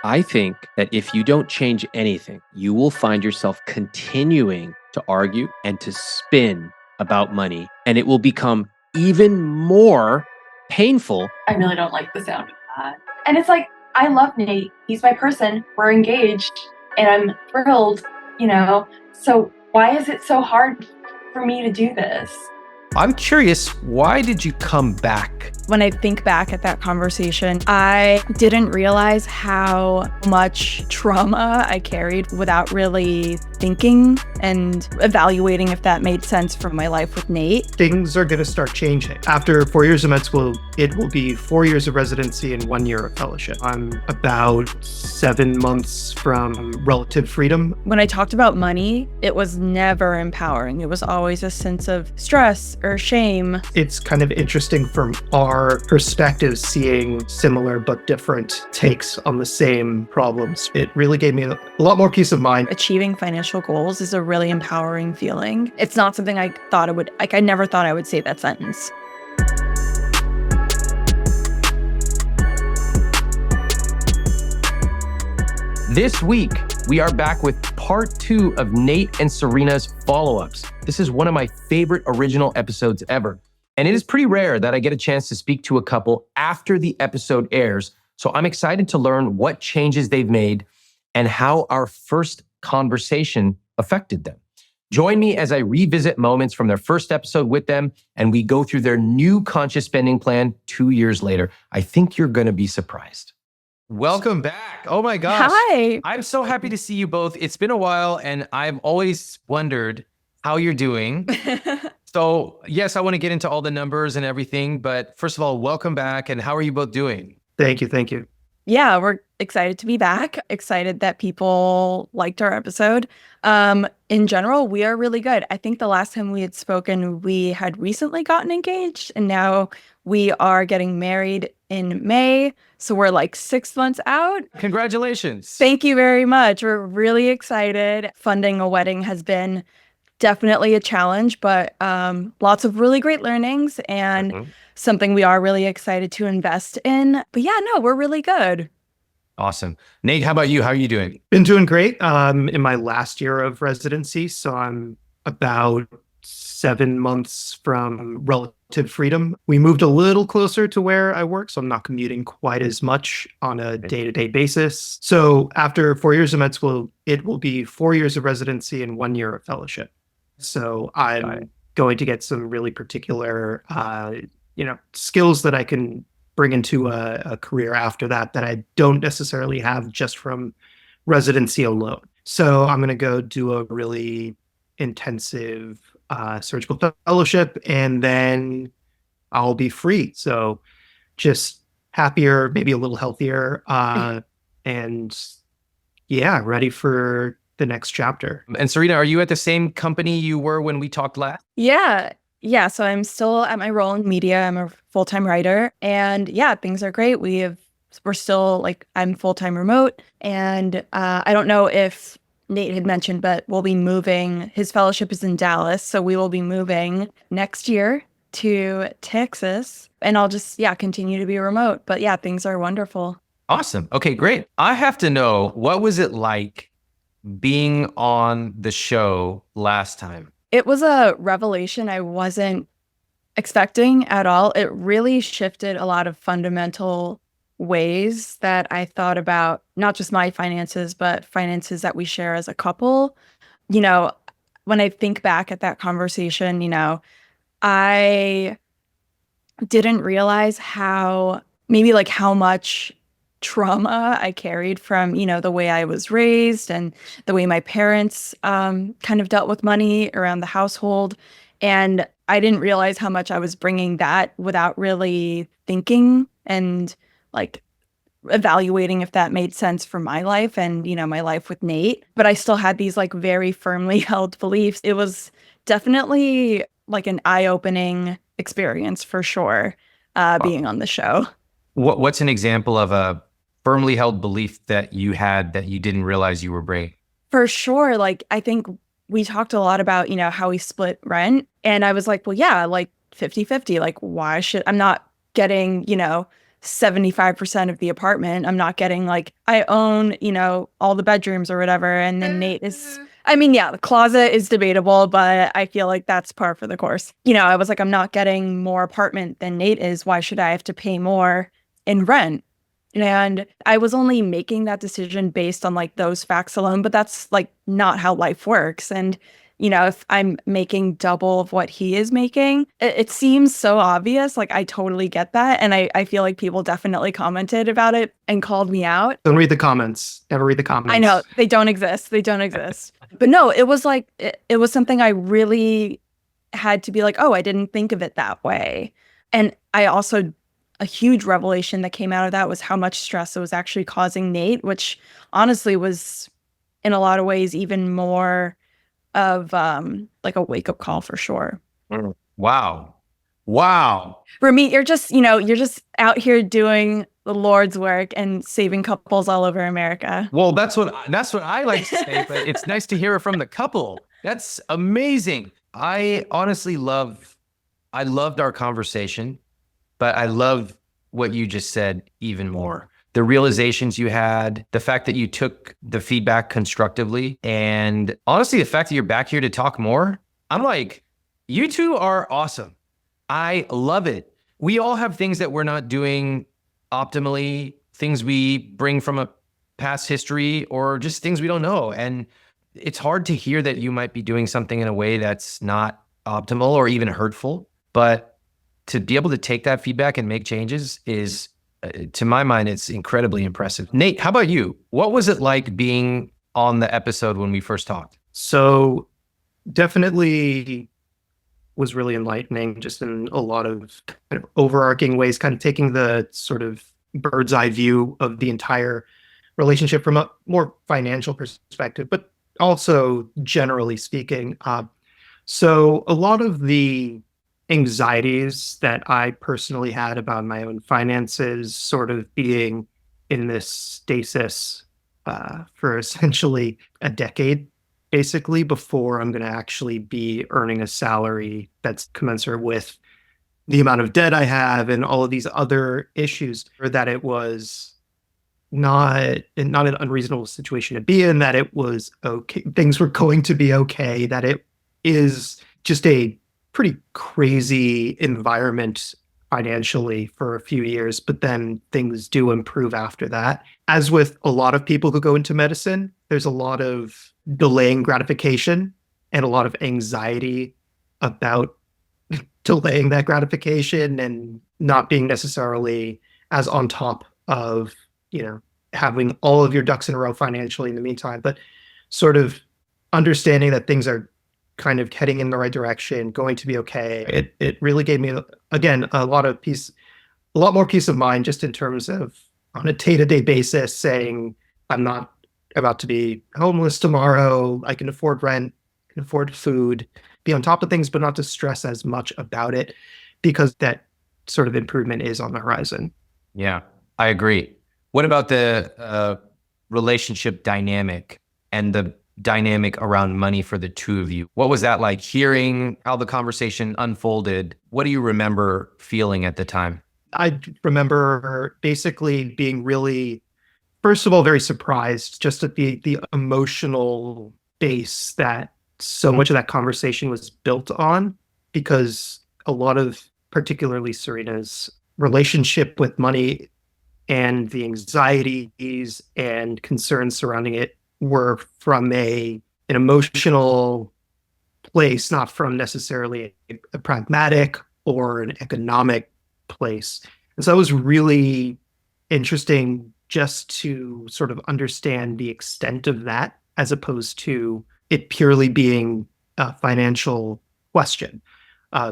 I think that if you don't change anything, you will find yourself continuing to argue and to spin about money, and it will become even more painful. I really don't like the sound of that. And it's like, I love Nate. He's my person. We're engaged. And I'm thrilled, So why is it so hard for me to do this? I'm curious, why did you come back? When I think back at that conversation, I didn't realize how much trauma I carried without really thinking and evaluating if that made sense for my life with Nate. Things are going to start changing. After 4 years of med school, it will be 4 years of residency and 1 year of fellowship. I'm about 7 months from relative freedom. When I talked about money, it was never empowering. It was always a sense of stress or shame. It's kind of interesting from our perspective, seeing similar but different takes on the same problems. It really gave me a lot more peace of mind. Achieving financial goals is a really empowering feeling. It's not something I thought it would, I never thought I would say that sentence. This week, we are back with part 2 of Nate and Serena's follow-ups. This is one of my favorite original episodes ever. And it is pretty rare that I get a chance to speak to a couple after the episode airs. So I'm excited to learn what changes they've made and how our first conversation affected them. Join me as I revisit moments from their first episode with them and we go through their new conscious spending plan 2 years later. I think you're going to be surprised. Welcome back. Oh my gosh. Hi. I'm so happy to see you both. It's been a while and I've always wondered how you're doing. So yes, I want to get into all the numbers and everything, but first of all, welcome back. And how are you both doing? Thank you. Thank you. Yeah, we're excited to be back. Excited that people liked our episode. In general, we are really good. I think the last time we had spoken, we had recently gotten engaged and now we are getting married in May. So we're like 6 months out. Congratulations. Thank you very much. We're really excited. Funding a wedding has been definitely a challenge, but lots of really great learnings and something we are really excited to invest in. But yeah, no, we're really good. Awesome. Nate, how about you? How are you doing? Been doing great. In my last year of residency, so I'm about 7 months from relative freedom. We moved a little closer to where I work, so I'm not commuting quite as much on a day-to-day basis. So after 4 years of med school, it will be 4 years of residency and 1 year of fellowship. So I'm going to get some really particular, skills that I can bring into a career after that I don't necessarily have just from residency alone. So I'm going to go do a really intensive surgical fellowship, and then I'll be free. So just happier, maybe a little healthier, and yeah, ready for the next chapter. And Serena, are you at the same company you were when we talked last? Yeah. So I'm still at my role in media. I'm a full-time writer, and yeah, things are great. We're still I'm full-time remote, and I don't know if Nate had mentioned, but we'll be moving. His fellowship is in Dallas, so we will be moving next year to Texas, and I'll just continue to be remote. But yeah, things are wonderful. Awesome. Okay, great. I have to know, what was it like being on the show last time? It was a revelation I wasn't expecting at all. It really shifted a lot of fundamental ways that I thought about not just my finances, but finances that we share as a couple. When I think back at that conversation, I didn't realize how much trauma I carried from, the way I was raised and the way my parents kind of dealt with money around the household. And I didn't realize how much I was bringing that without really thinking and evaluating if that made sense for my life and, my life with Nate. But I still had these very firmly held beliefs. It was definitely an eye-opening experience for sure, being on the show. What's an example of a firmly held belief that you had that you didn't realize you were bringing? For sure. I think we talked a lot about, how we split rent. And I was like, well, yeah, 50-50. Why should I'm not getting, 75% of the apartment. I'm not getting like, I own, all the bedrooms or whatever. And then Nate is, I mean, yeah, the closet is debatable, but I feel like that's par for the course. I was like, I'm not getting more apartment than Nate is. Why should I have to pay more in rent? And I was only making that decision based on like those facts alone, but that's like not how life works. And if I'm making double of what he is making, it seems so obvious. Like, I totally get that. And I feel like people definitely commented about it and called me out. Don't read the comments. Never read the comments. I know. They don't exist. They don't exist. But no, it was like, it was something I really had to be like, oh, I didn't think of it that way. And I also, a huge revelation that came out of that was how much stress it was actually causing Nate, which honestly was in a lot of ways even more of like a wake-up call for sure. Wow. Ramit, you're just out here doing the Lord's work and saving couples all over America. Well, that's what I like to say, but it's nice to hear it from the couple. That's amazing. I honestly loved our conversation, but I love what you just said even more. The realizations you had, the fact that you took the feedback constructively, and honestly, the fact that you're back here to talk more. I'm like, you two are awesome. I love it. We all have things that we're not doing optimally, things we bring from a past history, or just things we don't know. And it's hard to hear that you might be doing something in a way that's not optimal or even hurtful. But to be able to take that feedback and make changes is, to my mind, it's incredibly impressive. Nate, how about you? What was it like being on the episode when we first talked? So definitely was really enlightening, just in a lot of kind of overarching ways, kind of taking the sort of bird's eye view of the entire relationship from a more financial perspective, but also generally speaking. So a lot of the anxieties that I personally had about my own finances sort of being in this stasis for essentially a decade, basically, before I'm going to actually be earning a salary that's commensurate with the amount of debt I have and all of these other issues, or that it was not an unreasonable situation to be in, that it was okay, things were going to be okay, that it is just a pretty crazy environment financially for a few years, but then things do improve after that. As with a lot of people who go into medicine, there's a lot of delaying gratification and a lot of anxiety about delaying that gratification and not being necessarily as on top of, having all of your ducks in a row financially in the meantime, but sort of understanding that things are kind of heading in the right direction, going to be okay. It really gave me, again, a lot more peace of mind, just in terms of on a day-to-day basis, saying I'm not about to be homeless tomorrow. I can afford rent, can afford food, be on top of things, but not to stress as much about it, because that sort of improvement is on the horizon. Yeah, I agree. What about the relationship dynamic and the dynamic around money for the two of you? What was that like, hearing how the conversation unfolded? What do you remember feeling at the time? I remember basically being really, first of all, very surprised just at the emotional base that so much of that conversation was built on, because a lot of, particularly Serena's relationship with money and the anxieties and concerns surrounding it were from an emotional place, not from necessarily a pragmatic or an economic place. And so it was really interesting just to sort of understand the extent of that, as opposed to it purely being a financial question.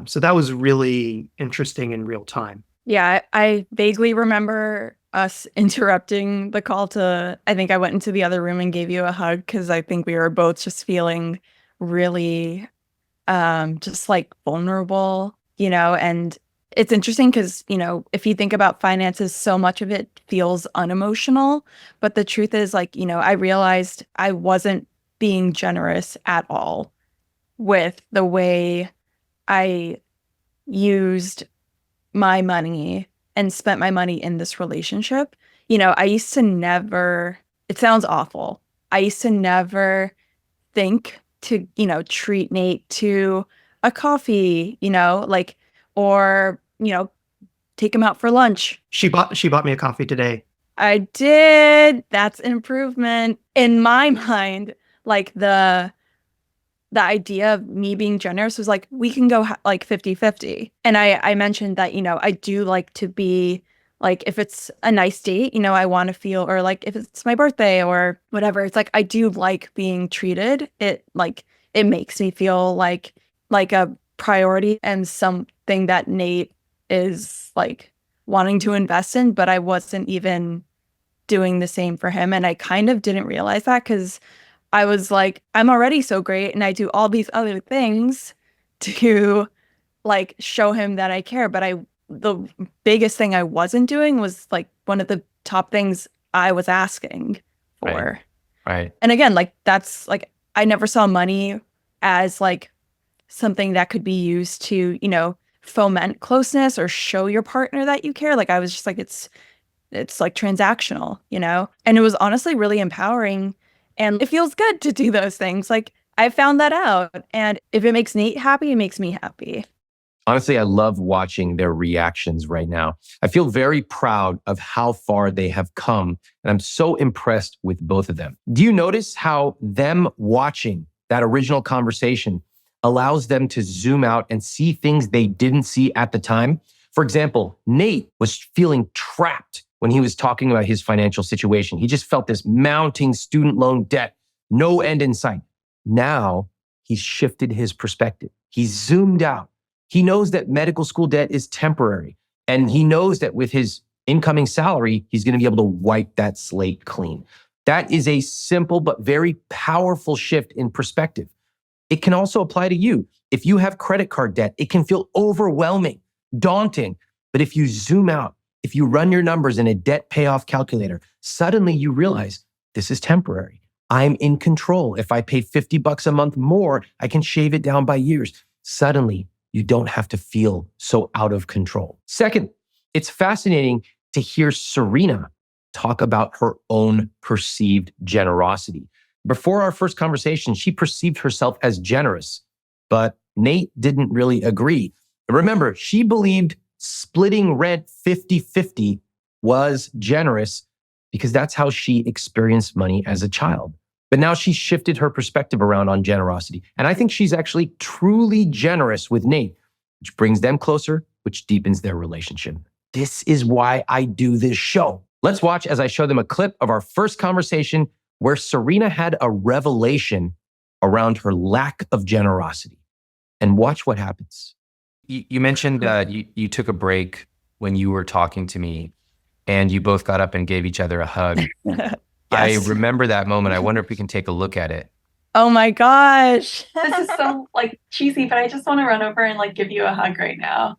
So that was really interesting in real time. Yeah, I vaguely remember us interrupting the call I think I went into the other room and gave you a hug, because I think we were both just feeling really just like vulnerable, and it's interesting because, if you think about finances, so much of it feels unemotional, but the truth is, like, I realized I wasn't being generous at all with the way I used my money and spent my money in this relationship. You know, I used to never, it sounds awful. I used to never think to, you know, treat Nate to a coffee, you know, like, or, you know, take him out for lunch. She bought me a coffee today. I did. That's improvement. In my mind, like the idea of me being generous was like, we can go like 50-50. And I mentioned that, you know, I do like to be like, if it's a nice date, you know, I want to feel, or like if it's my birthday or whatever, it's like, I do like being treated. It makes me feel like a priority and something that Nate is like wanting to invest in, but I wasn't even doing the same for him. And I kind of didn't realize that because I was like, I'm already so great and I do all these other things to like show him that I care. But the biggest thing I wasn't doing was like one of the top things I was asking for. Right. And again, like that's like, I never saw money as like something that could be used to, you know, foment closeness or show your partner that you care. Like I was just like, it's like transactional, you know? And it was honestly really empowering. And it feels good to do those things. Like I found that out. And if it makes Nate happy, it makes me happy. Honestly, I love watching their reactions right now. I feel very proud of how far they have come. And I'm so impressed with both of them. Do you notice how them watching that original conversation allows them to zoom out and see things they didn't see at the time? For example, Nate was feeling trapped when he was talking about his financial situation. He just felt this mounting student loan debt, no end in sight. Now he's shifted his perspective. He's zoomed out. He knows that medical school debt is temporary. And he knows that with his incoming salary, he's going to be able to wipe that slate clean. That is a simple but very powerful shift in perspective. It can also apply to you. If you have credit card debt, it can feel overwhelming, daunting. But if you zoom out, if you run your numbers in a debt payoff calculator, suddenly you realize this is temporary. I'm in control. If I pay $50 a month more, I can shave it down by years. Suddenly, you don't have to feel so out of control. Second, it's fascinating to hear Serena talk about her own perceived generosity. Before our first conversation, she perceived herself as generous, but Nate didn't really agree. Remember, she believed splitting rent 50-50 was generous because that's how she experienced money as a child. But now she's shifted her perspective around on generosity. And I think she's actually truly generous with Nate, which brings them closer, which deepens their relationship. This is why I do this show. Let's watch as I show them a clip of our first conversation where Serena had a revelation around her lack of generosity. And watch what happens. You mentioned you took a break when you were talking to me and you both got up and gave each other a hug. Yes. I remember that moment. I wonder if we can take a look at it. Oh my gosh. This is so like cheesy, but I just want to run over and like give you a hug right now.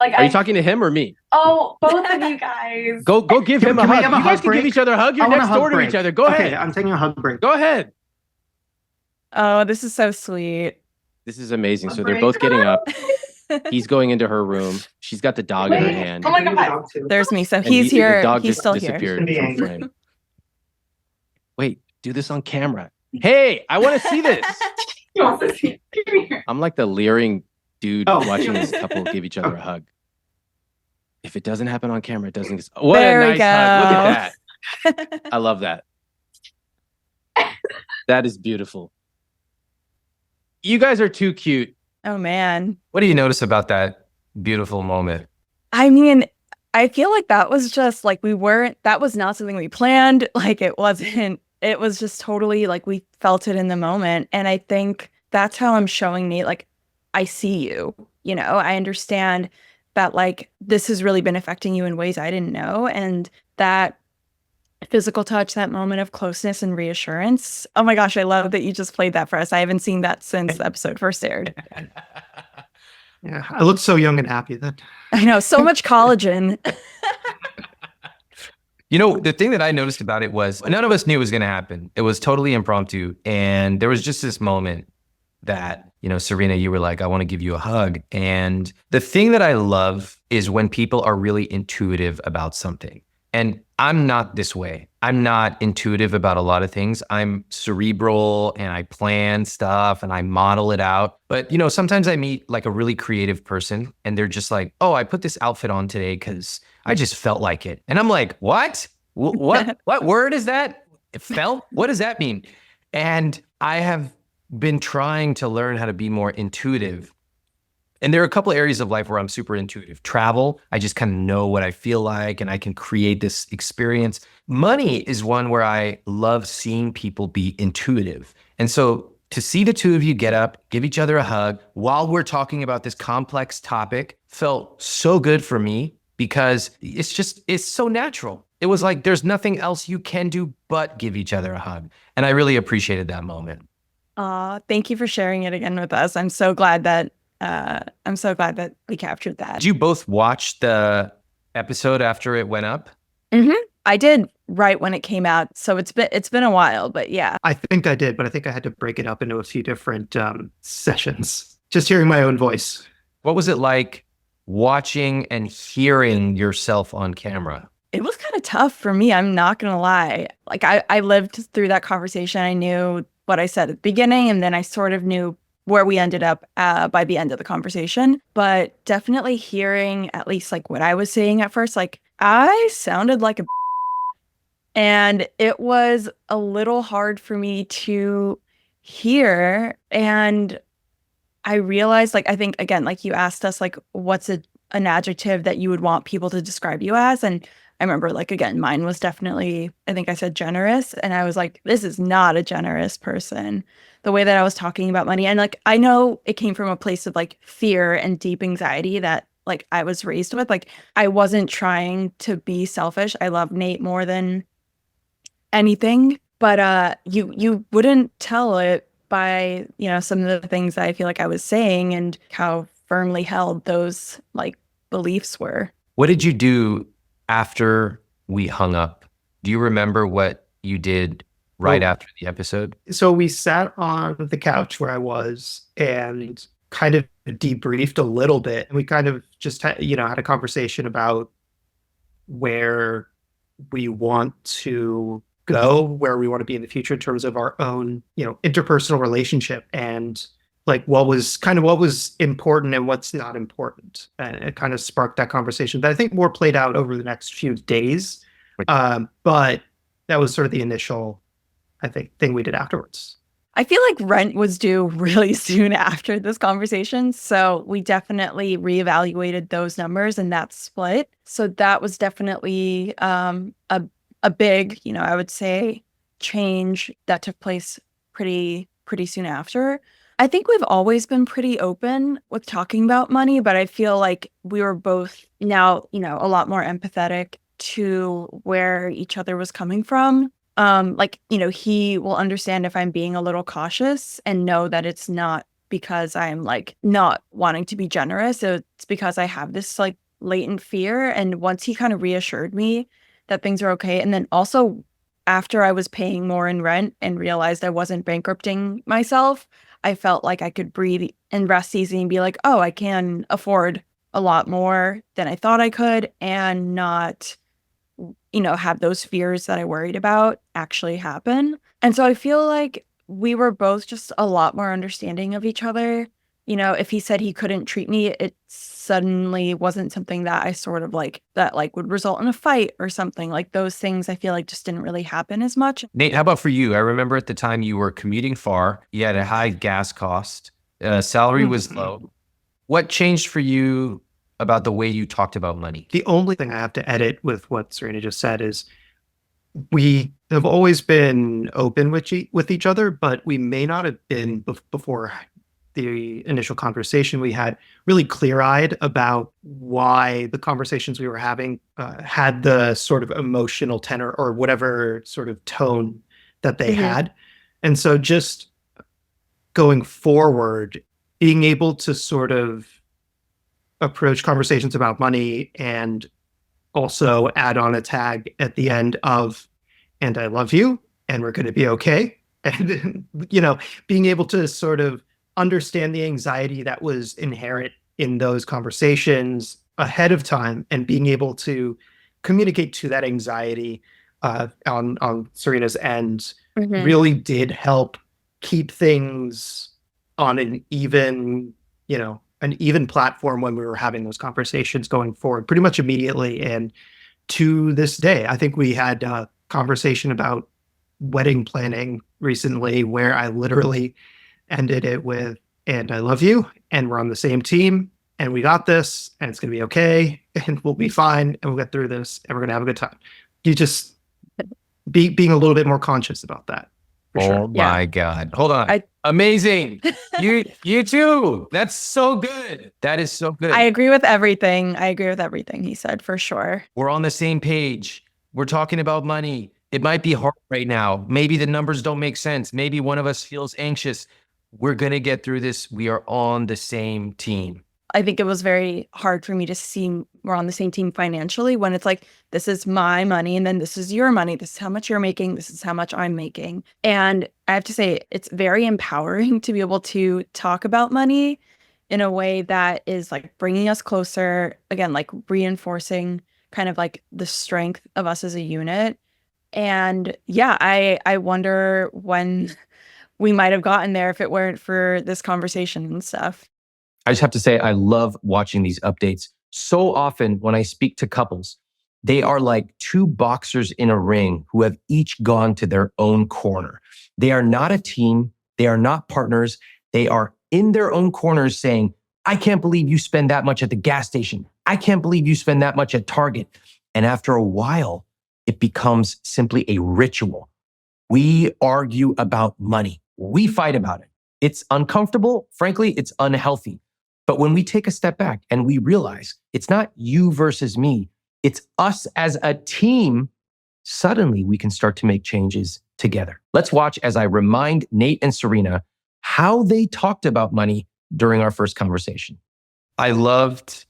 Like, Are you talking to him or me? Oh, both of you guys. Go give him a Can we hug. have a You guys hug can give break? each other a hug. You're I want a next hug door to break. each other. Go Okay, ahead. I'm taking a hug break. Go ahead. Oh, this is so sweet. This is amazing. So Hug they're break. both getting up. He's going into her room. She's got the dog in her Wait. hand. Oh my God. There's me. So And he's the here. dog He's just still here. disappeared Be from angry. frame. Wait, do this on camera. Hey, I want to see this. He wants to see. Come here. I'm like the leering dude Oh. watching this couple give each other a hug. If it doesn't happen on camera, it doesn't. What There a we nice hug. Look go. at that. I love that. That is beautiful. You guys are too cute. Oh man. What do you notice about that beautiful moment? I mean, I feel like that was just like that was not something we planned. Like it was just totally like we felt it in the moment. And I think that's how I'm showing Nate, like, I see you, you know, I understand that like this has really been affecting you in ways I didn't know. And that physical touch, that moment of closeness and reassurance. Oh my gosh, I love that you just played that for us. I haven't seen that since the episode first aired. Yeah, I looked so young and happy then. I know, so much collagen. You know, the thing that I noticed about it was none of us knew it was going to happen. It was totally impromptu. And there was just this moment that, Serena, you were like, I want to give you a hug. And the thing that I love is when people are really intuitive about something. And I'm not this way. I'm not intuitive about a lot of things. I'm cerebral and I plan stuff and I model it out. But, sometimes I meet like a really creative person and they're just like, oh, I put this outfit on today because I just felt like it. And I'm like, what? What word is that? It felt? What does that mean? And I have been trying to learn how to be more intuitive. And there are a couple of areas of life where I'm super intuitive. Travel, I just kind of know what I feel like and I can create this experience. Money is one where I love seeing people be intuitive. And so to see the two of you get up, give each other a hug while we're talking about this complex topic felt so good for me because it's so natural. It was like, there's nothing else you can do but give each other a hug. And I really appreciated that moment. Thank you for sharing it again with us. I'm so glad that we captured that. Did you both watch the episode after it went up? Mm-hmm. I did right when it came out, so it's been a while, but yeah. I think I did, but I think I had to break it up into a few different sessions. Just hearing my own voice. What was it like watching and hearing yourself on camera? It was kind of tough for me. I'm not gonna lie. Like I lived through that conversation. I knew what I said at the beginning, and then I sort of knew where we ended up by the end of the conversation. But definitely hearing at least like what I was saying at first, like I sounded like a and it was a little hard for me to hear. And I realized, like, I think, again, like you asked us, like, what's an adjective that you would want people to describe you as? And I remember, like, again, mine was definitely, I think I said generous. And I was like, this is not a generous person. The way that I was talking about money. And like, I know it came from a place of like fear and deep anxiety that like I was raised with. Like, I wasn't trying to be selfish. I love Nate more than anything. But you wouldn't tell it by, some of the things that I feel like I was saying and how firmly held those like beliefs were. What did you do after we hung up? Do you remember what you did right after the episode? So we sat on the couch where I was and kind of debriefed a little bit. And we kind of just had a conversation about where we want to go, where we want to be in the future in terms of our own, interpersonal relationship and like what was important and what's not important. And it kind of sparked that conversation that I think more played out over the next few days. But that was sort of the initial, I think, thing we did afterwards. I feel like rent was due really soon after this conversation. So we definitely reevaluated those numbers and that split. So that was definitely a big, I would say, change that took place pretty soon after. I think we've always been pretty open with talking about money, but I feel like we were both now, a lot more empathetic to where each other was coming from. He will understand if I'm being a little cautious and know that it's not because I'm like not wanting to be generous. It's because I have this like latent fear. And once he kind of reassured me that things are okay. And then also after I was paying more in rent and realized I wasn't bankrupting myself, I felt like I could breathe and rest easy and be like, oh, I can afford a lot more than I thought I could and not, have those fears that I worried about actually happen. And so I feel like we were both just a lot more understanding of each other. If he said he couldn't treat me, it suddenly wasn't something that I sort of like that like would result in a fight or something. Like those things I feel like just didn't really happen as much. Nate, how about for you? I remember at the time you were commuting far. You had a high gas cost. Salary was low. What changed for you about the way you talked about money? The only thing I have to edit with what Serena just said is we have always been open with each other, but we may not have been before the initial conversation we had really clear-eyed about why the conversations we were having had the sort of emotional tenor or whatever sort of tone that they had. And so just going forward, being able to sort of approach conversations about money and also add on a tag at the end of, and I love you, and we're going to be okay. And, being able to sort of understand the anxiety that was inherent in those conversations ahead of time and being able to communicate to that anxiety on Serena's end really did help keep things on an even platform when we were having those conversations going forward pretty much immediately. And to this day, I think we had a conversation about wedding planning recently where I literally ended it with, and I love you, and we're on the same team, and we got this, and it's going to be okay, and we'll be fine, and we'll get through this, and we're going to have a good time. You just being a little bit more conscious about that. Oh my God. Hold on. Amazing. You too. That's so good. That is so good. I agree with everything. He said, for sure. We're on the same page. We're talking about money. It might be hard right now. Maybe the numbers don't make sense. Maybe one of us feels anxious. We're going to get through this. We are on the same team. I think it was very hard for me to see we're on the same team financially when it's like, this is my money and then this is your money. This is how much you're making. This is how much I'm making. And I have to say, it's very empowering to be able to talk about money in a way that is like bringing us closer, again, like reinforcing kind of like the strength of us as a unit. And yeah, I wonder when we might have gotten there if it weren't for this conversation and stuff. I just have to say, I love watching these updates. So often when I speak to couples, they are like two boxers in a ring who have each gone to their own corner. They are not a team. They are not partners. They are in their own corners saying, I can't believe you spend that much at the gas station. I can't believe you spend that much at Target. And after a while, it becomes simply a ritual. We argue about money. We fight about it. It's uncomfortable. Frankly, it's unhealthy. But when we take a step back and we realize it's not you versus me, it's us as a team, suddenly we can start to make changes together. Let's watch as I remind Nate and Serena how they talked about money during our first conversation. I loved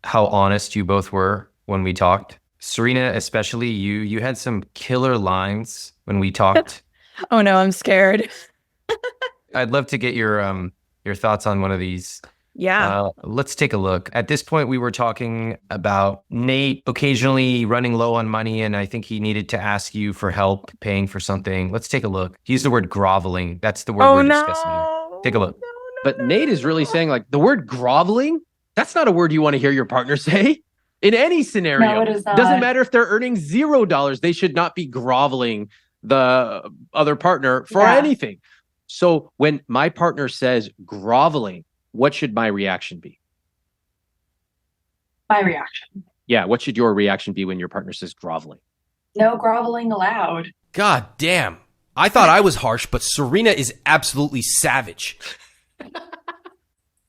how honest you both were when we talked. Serena, especially you had some killer lines when we talked. Oh no, I'm scared. I'd love to get your thoughts on one of these. Yeah. Let's take a look. At this point, we were talking about Nate occasionally running low on money, and I think he needed to ask you for help paying for something. Let's take a look. He used the word groveling. That's the word we're discussing here. Take a look. But Nate is really saying like the word groveling, that's not a word you want to hear your partner say in any scenario. No, it is not. Doesn't matter if they're earning $0. They should not be groveling the other partner for anything. So when my partner says groveling, what should my reaction be? My reaction. Yeah, what should your reaction be when your partner says groveling? No groveling allowed. God damn. I thought I was harsh, but Serena is absolutely savage.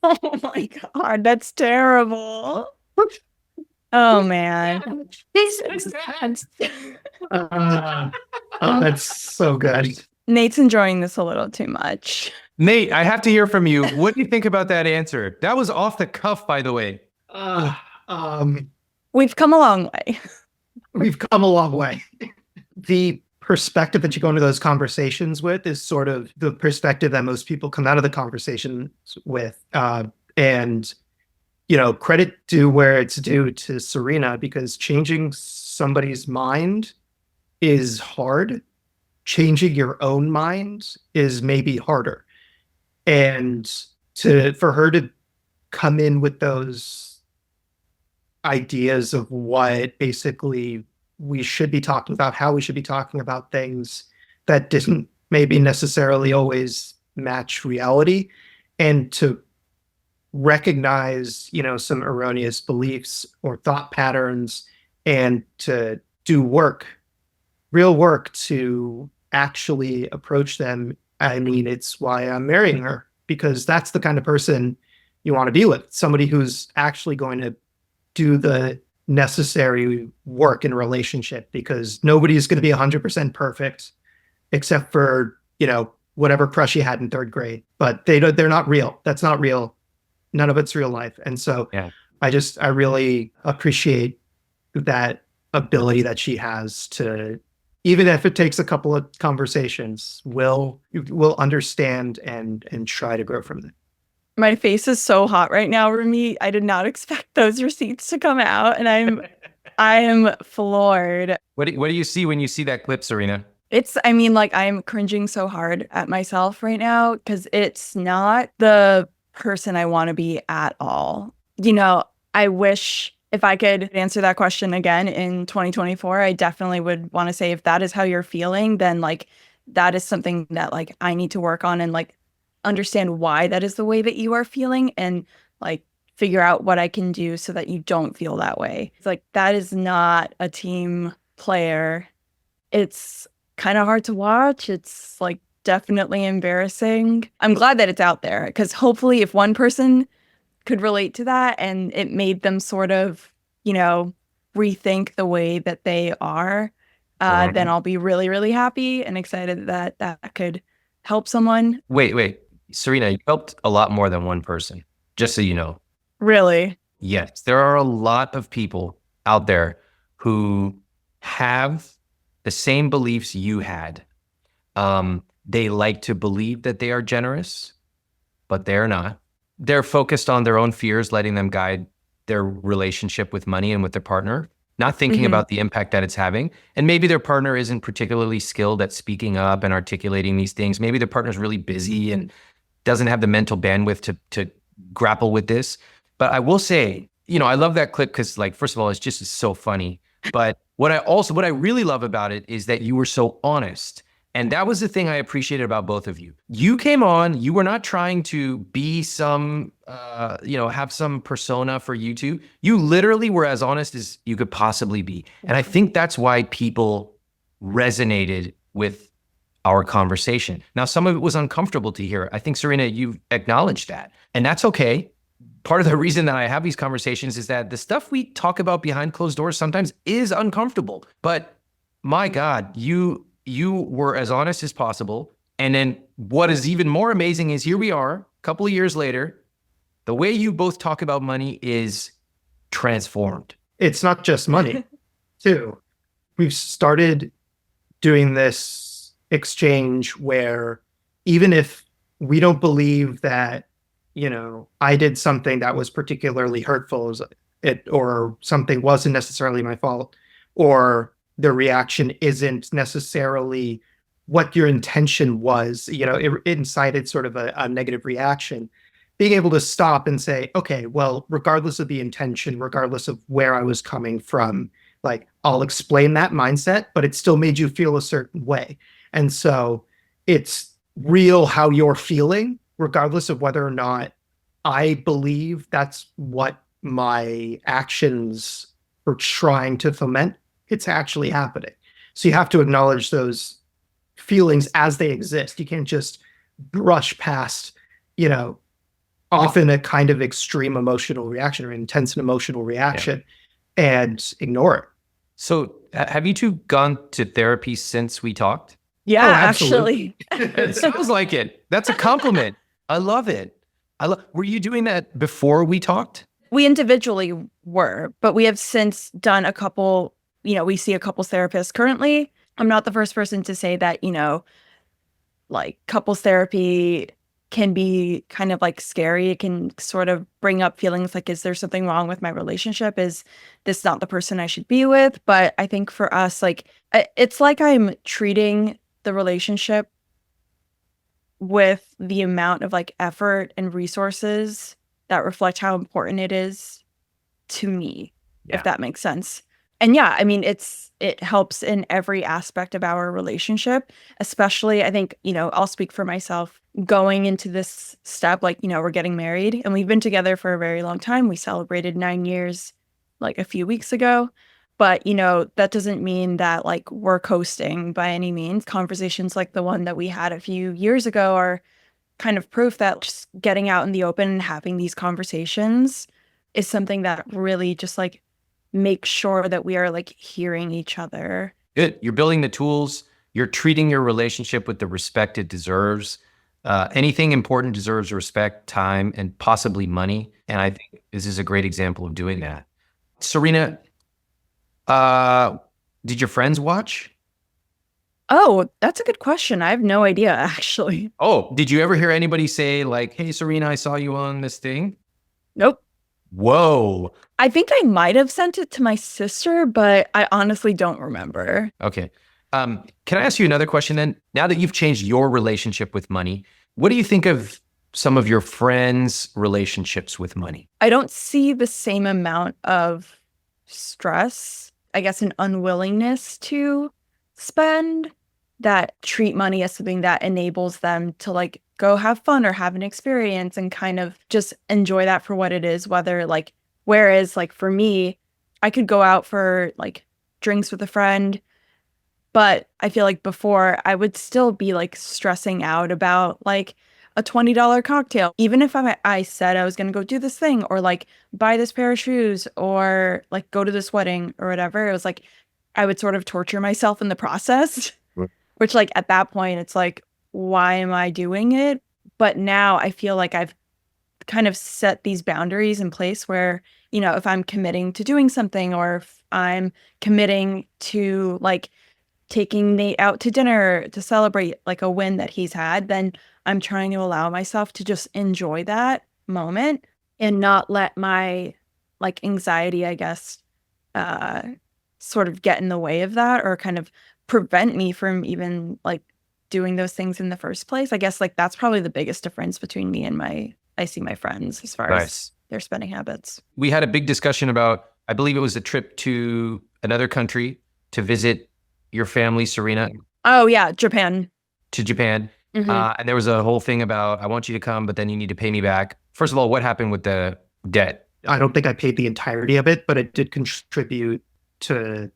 Oh my God, that's terrible. Oh man. That's so good. Nate's enjoying this a little too much. Nate, I have to hear from you. What do you think about that answer? That was off the cuff, by the way. We've come a long way. We've come a long way. The perspective that you go into those conversations with is sort of the perspective that most people come out of the conversation with. And, credit due where it's due to Serena, because changing somebody's mind is hard. Changing your own mind is maybe harder. And for her to come in with those ideas of what basically we should be talking about, how we should be talking about things that didn't maybe necessarily always match reality, and to recognize, some erroneous beliefs or thought patterns, and to do real work to actually approach them. I mean, it's why I'm marrying her, because that's the kind of person you want to be with. Somebody who's actually going to do the necessary work in a relationship, because nobody's going to be 100% perfect except for, whatever crush you had in third grade, but they're not real. That's not real. None of it's real life. And so I really appreciate that ability that she has to even if it takes a couple of conversations, we'll understand and try to grow from there. My face is so hot right now, Rami. I did not expect those receipts to come out, and I am floored. What do you see when you see that clip, Serena? I mean, like, I'm cringing so hard at myself right now because it's not the person I want to be at all. You know, I wish if I could answer that question again in 2024, I definitely would want to say if that is how you're feeling, then like that is something that like I need to work on and like understand why that is the way that you are feeling and like figure out what I can do so that you don't feel that way. It's like that is not a team player. It's kind of hard to watch. It's like definitely embarrassing. I'm glad that it's out there because hopefully if one person could relate to that and it made them sort of, you know, rethink the way that they are, then I'll be really, really happy and excited that that could help someone. Wait. Serena, you helped a lot more than one person, just so you know. Really? Yes, there are a lot of people out there who have the same beliefs you had. They like to believe that they are generous, but they're not. They're focused on their own fears, letting them guide their relationship with money and with their partner, not thinking about the impact that it's having. And maybe their partner isn't particularly skilled at speaking up and articulating these things. Maybe their partner's really busy and doesn't have the mental bandwidth to grapple with this. But I will say, you know, I love that clip because, like, first of all, it's just so funny. But what I really love about it is that you were so honest. And that was the thing I appreciated about both of you. You came on, you were not trying to be some, have some persona for YouTube. You literally were as honest as you could possibly be. And I think that's why people resonated with our conversation. Now, some of it was uncomfortable to hear. I think, Serena, you've acknowledged that. And that's okay. Part of the reason that I have these conversations is that the stuff we talk about behind closed doors sometimes is uncomfortable. But my God, you were as honest as possible. And then what is even more amazing is here we are, a couple of years later, the way you both talk about money is transformed. It's not just money, too. We've started doing this exchange where even if we don't believe that, you know, I did something that was particularly hurtful, or something wasn't necessarily my fault, or the reaction isn't necessarily what your intention was, you know, it incited sort of a negative reaction. Being able to stop and say, okay, well, regardless of the intention, regardless of where I was coming from, like, I'll explain that mindset, but it still made you feel a certain way. And so it's real how you're feeling, regardless of whether or not I believe that's what my actions are trying to foment. It's actually happening. So you have to acknowledge those feelings as they exist. You can't just brush past, you know, often a kind of extreme emotional reaction or intense emotional reaction and ignore it. So have you two gone to therapy since we talked? Yeah, actually. It sounds like it. That's a compliment. I love it. Were you doing that before we talked? We individually were, but we have since done a couple, you know, we see a couple therapists currently. I'm not the first person to say that, you know, like couples therapy can be kind of like scary. It can sort of bring up feelings like, is there something wrong with my relationship? Is this not the person I should be with? But I think for us, like, it's like I'm treating the relationship with the amount of like effort and resources that reflect how important it is to me, if that makes sense. And yeah, I mean, it helps in every aspect of our relationship, especially I think, you know, I'll speak for myself going into this step, like, you know, we're getting married and we've been together for a very long time. We celebrated 9 years like a few weeks ago. But, you know, that doesn't mean that like we're coasting by any means. Conversations like the one that we had a few years ago are kind of proof that just getting out in the open and having these conversations is something that really just like makes sure that we are like hearing each other. Good. You're building the tools. You're treating your relationship with the respect it deserves. Anything important deserves respect, time, and possibly money. And I think this is a great example of doing that. Serena, did your friends watch? Oh, that's a good question. I have no idea, actually. Oh, did you ever hear anybody say like, "Hey, Serena, I saw you on this thing"? Nope. Whoa. I think I might have sent it to my sister, but I honestly don't remember. Okay. Can I ask you another question then? Now that you've changed your relationship with money, what do you think of some of your friends' relationships with money? I don't see the same amount of stress, I guess, an unwillingness to spend that treat money as something that enables them to like go have fun or have an experience and kind of just enjoy that for what it is, whether like, whereas like for me, I could go out for like drinks with a friend, but I feel like before I would still be like stressing out about like a $20 cocktail. Even if I said I was going to go do this thing or like buy this pair of shoes or like go to this wedding or whatever, it was like I would sort of torture myself in the process, Right. which like at that point, it's like, why am I doing it? But now I feel like I've kind of set these boundaries in place where, you know, if I'm committing to doing something or if I'm committing to like taking Nate out to dinner to celebrate like a win that he's had, then I'm trying to allow myself to just enjoy that moment and not let my like anxiety, I guess, uh, sort of get in the way of that or kind of prevent me from even like doing those things in the first place. I guess like that's probably the biggest difference between me and I see my friends as far Nice. as their spending habits. We had a big discussion about, I believe it was a trip to another country to visit your family, Serena, Oh yeah, Japan. to Japan. Mhm. And there was a whole thing about, I want you to come, but then you need to pay me back. First of all, what happened with the debt? I don't think I paid the entirety of it, but it did contribute to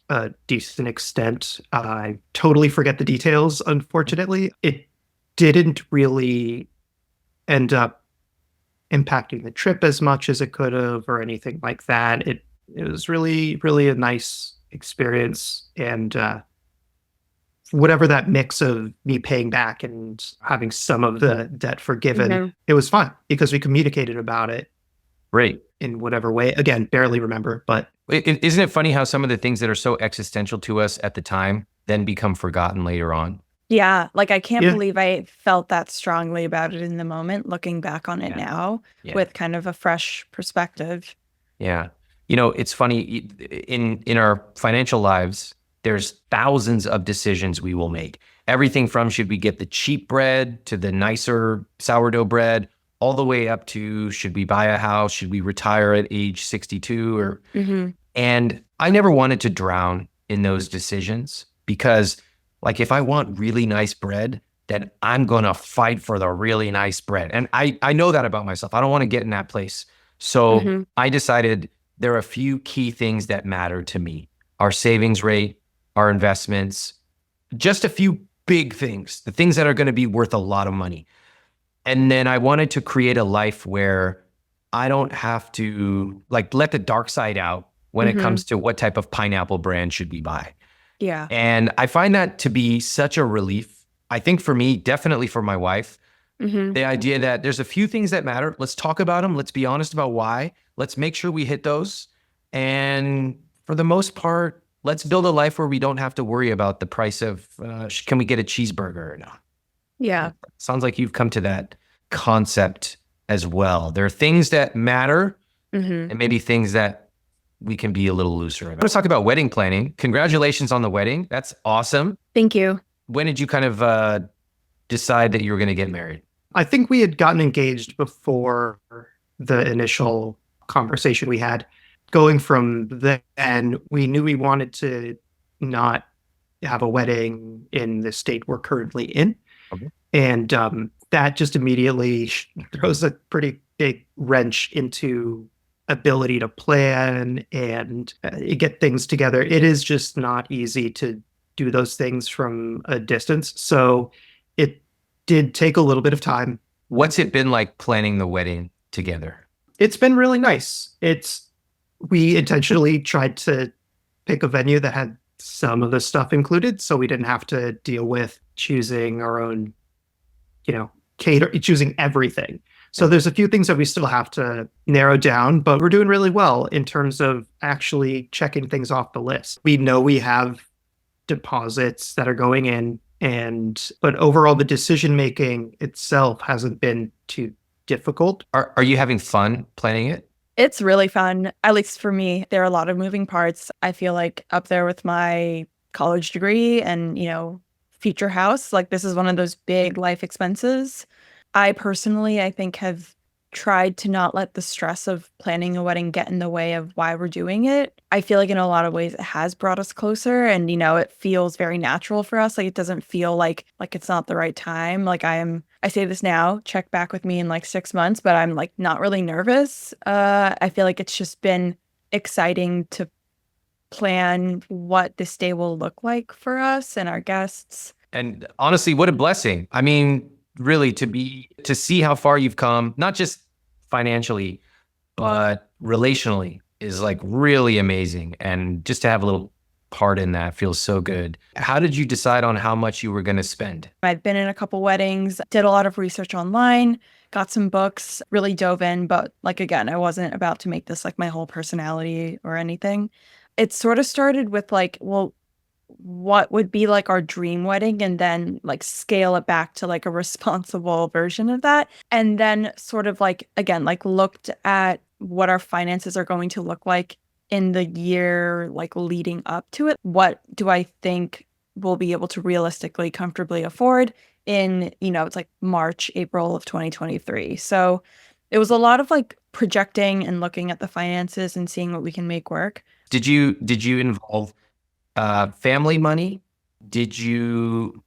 a decent extent. I totally forget the details, unfortunately. It didn't really end up impacting the trip as much as it could have or anything like that. It was really, really a nice experience. And whatever that mix of me paying back and having some of the debt forgiven, Mhm. it was fun because we communicated about it Great. in whatever way. Again, barely remember, but Isn't it funny how some of the things that are so existential to us at the time then become forgotten later on? Yeah, like I can't Yeah. believe I felt that strongly about it in the moment, looking back on it Yeah. now Yeah. with kind of a fresh perspective. Yeah. You know, it's funny in our financial lives, there's thousands of decisions we will make. Everything from should we get the cheap bread to the nicer sourdough bread, all the way up to should we buy a house, should we retire at age 62 or Mhm. and I never wanted to drown in those decisions because like if I want really nice bread, then I'm going to fight for the really nice bread. And I know that about myself. I don't want to get in that place. So Mhm. I decided there are a few key things that matter to me. Our savings rate, our investments, just a few big things, the things that are going to be worth a lot of money. And then I wanted to create a life where I don't have to like let the dark side out when it Mhm. comes to what type of pineapple brand should we buy. Yeah. And I find that to be such a relief. I think for me, definitely for my wife, Mhm. the idea that there's a few things that matter. Let's talk about them. Let's be honest about why. Let's make sure we hit those. And for the most part, let's build a life where we don't have to worry about the price of, can we get a cheeseburger or not? Yeah. Sounds like you've come to that concept as well. There are things that matter Mhm. and maybe things that we can be a little looser about. Let's talk about wedding planning. Congratulations on the wedding. That's awesome. Thank you. When did you kind of decide that you were going to get married? I think we had gotten engaged before the initial conversation we had. Going from then, we knew we wanted to not have a wedding in the state we're currently in. Okay. And that just immediately throws a pretty big wrench into ability to plan and get things together. It is just not easy to do those things from a distance. So it did take a little bit of time. What's it been like planning the wedding together? It's been really nice. We intentionally tried to pick a venue that had some of the stuff included, so we didn't have to deal with choosing our own, choosing everything. So there's a few things that we still have to narrow down, but we're doing really well in terms of actually checking things off the list. We know we have deposits that are going in. But overall, the decision making itself hasn't been too difficult. Are you having fun planning it? It's really fun, at least for me. There are a lot of moving parts. I feel like up there with my college degree and, future house, like this is one of those big life expenses. I personally, I think, have tried to not let the stress of planning a wedding get in the way of why we're doing it. I feel like in a lot of ways it has brought us closer, and it feels very natural for us. Like it doesn't feel like it's not the right time. Like I say this now, check back with me in like 6 months, but I'm like not really nervous. I feel like it's just been exciting to plan what this day will look like for us and our guests. And honestly, what a blessing. I mean, really to see how far you've come, not just financially, but relationally is like really amazing. And just to have a little part in that feels so good. How did you decide on how much you were going to spend? I'd been in a couple weddings, did a lot of research online, got some books, really dove in. But like, again, I wasn't about to make this like my whole personality or anything. It sort of started with like, well, what would be like our dream wedding, and then like scale it back to like a responsible version of that. And then sort of like, again, like looked at what our finances are going to look like in the year like leading up to it. What do I think we'll be able to realistically, comfortably afford in, it's like March, April of 2023. So it was a lot of like projecting and looking at the finances and seeing what we can make work. Did you involve family money? Did you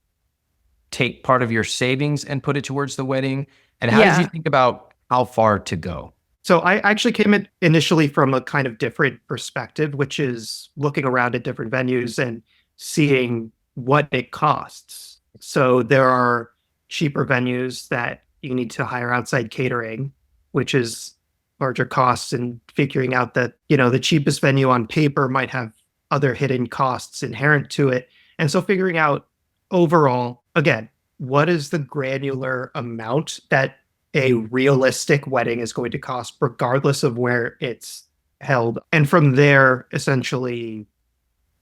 take part of your savings and put it towards the wedding? And how did you think about how far to go? So I actually came in initially from a kind of different perspective, which is looking around at different venues and seeing what it costs. So there are cheaper venues that you need to hire outside catering, which is larger costs, and figuring out that, the cheapest venue on paper might have other hidden costs inherent to it. And so figuring out overall, again, what is the granular amount that a realistic wedding is going to cost, regardless of where it's held. And from there, essentially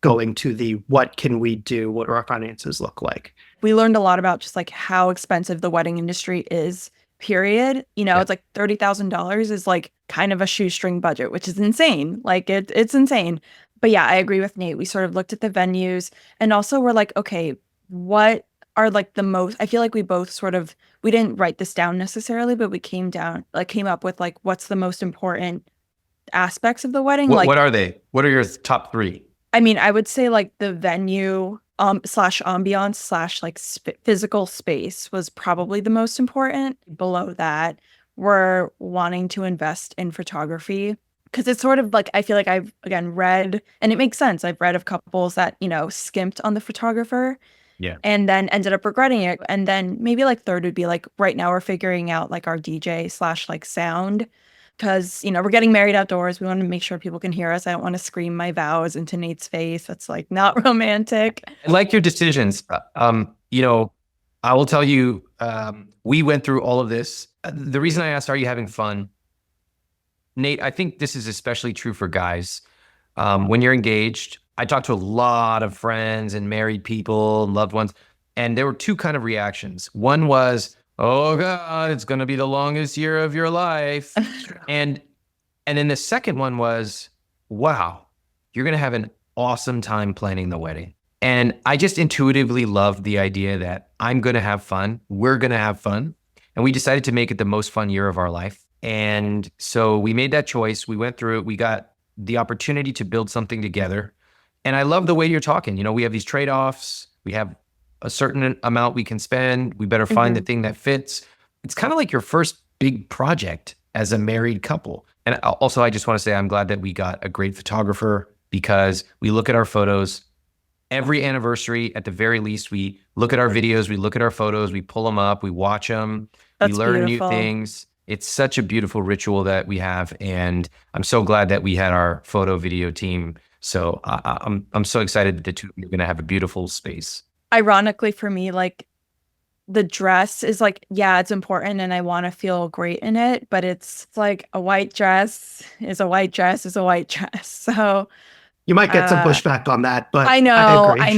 going to the what can we do? What do our finances look like? We learned a lot about just like how expensive the wedding industry is, period. It's like $30,000 is like kind of a shoestring budget, which is insane. Like it's insane. But yeah, I agree with Nate. We sort of looked at the venues, and also we're like, okay, what are like the most, I feel like we both sort of, we didn't write this down necessarily, but we came up with like, what's the most important aspects of the wedding? What are they? What are your top three? I mean, I would say like the venue slash ambiance slash like physical space was probably the most important. Below that, we're wanting to invest in photography. Because it's sort of like, I feel like I've, again, read, and it makes sense. I've read of couples that, skimped on the photographer. Yeah. And then ended up regretting it. And then maybe like third would be like, right now we're figuring out like our DJ slash like sound. Because, we're getting married outdoors. We want to make sure people can hear us. I don't want to scream my vows into Nate's face. That's like not romantic. I like your decisions. I will tell you, we went through all of this. The reason I asked, are you having fun? Nate, I think this is especially true for guys. When you're engaged, I talked to a lot of friends and married people and loved ones, and there were two kind of reactions. One was, oh God, it's going to be the longest year of your life. and then the second one was, wow, you're going to have an awesome time planning the wedding. And I just intuitively loved the idea that I'm going to have fun. We're going to have fun. And we decided to make it the most fun year of our life. And so we made that choice. We went through it. We got the opportunity to build something together. And I love the way you're talking. We have these trade-offs. We have a certain amount we can spend. We better find the thing that fits. It's kind of like your first big project as a married couple. And also, I just want to say I'm glad that we got a great photographer, because we look at our photos every anniversary. At the very least, we look at our videos, we look at our photos, we pull them up, we watch them, we learn new things. It's such a beautiful ritual that we have, and I'm so glad that we had our photo video team. So I'm so excited that the two of you are going to have a beautiful space. Ironically for me, like the dress is like, yeah, it's important and I want to feel great in it, but it's like a white dress is a white dress is a white dress. So You might get some pushback on that, but I know, I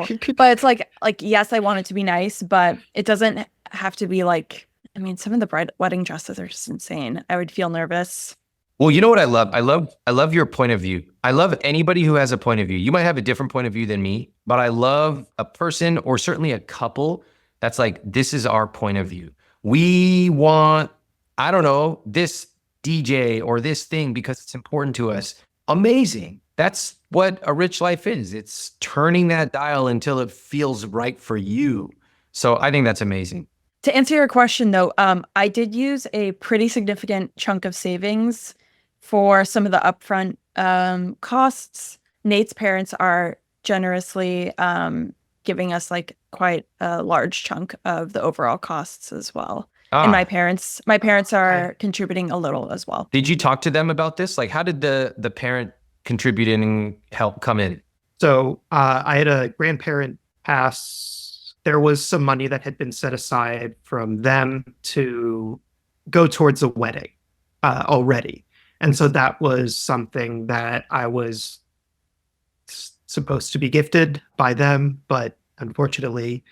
agree. but it's like yes, I want it to be nice, but it doesn't have to be like. I mean, some of the wedding dresses are just insane. I would feel nervous. Well, you know what I love? I love your point of view. I love anybody who has a point of view. You might have a different point of view than me, but I love a person or certainly a couple that's like, this is our point of view. We want, I don't know, this DJ or this thing because it's important to us. Amazing. That's what a rich life is. It's turning that dial until it feels right for you. So I think that's amazing. To answer your question, though, I did use a pretty significant chunk of savings for some of the upfront costs. Nate's parents are generously giving us like quite a large chunk of the overall costs as well. And my parents are contributing a little as well. Did you talk to them about this? Like, how did the parent contributing help come in? So I had a grandparent pass. There was some money that had been set aside from them to go towards a wedding already. And so that was something that I was supposed to be gifted by them, but unfortunately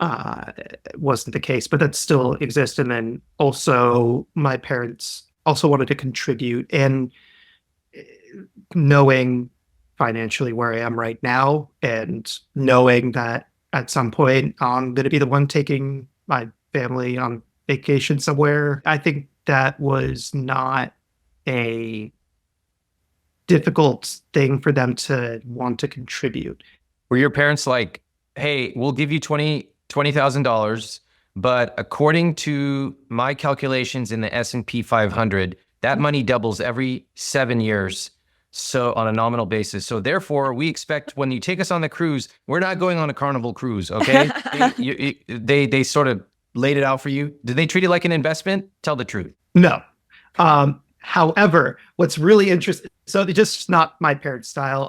it wasn't the case, but that still exists. And then also my parents also wanted to contribute, and knowing financially where I am right now and knowing that at some point I'm going to be the one taking my family on vacation somewhere, I think that was not a difficult thing for them to want to contribute. Were your parents like, hey, we'll give you $20,000, but according to my calculations in the S&P 500, that money doubles every 7 years, so on a nominal basis. So therefore, we expect when you take us on the cruise, we're not going on a Carnival cruise, okay? They sort of laid it out for you. Did they treat it like an investment? Tell the truth. No. However, what's really interesting, so it's just not my parents' style.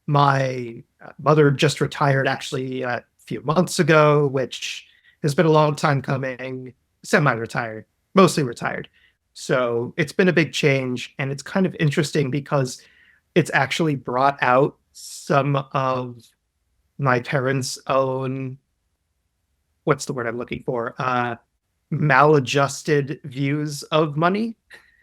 My mother just retired actually a few months ago, which has been a long time coming, semi-retired, mostly retired. So it's been a big change, and it's kind of interesting because it's actually brought out some of my parents' own, what's the word I'm looking for? Maladjusted views of money.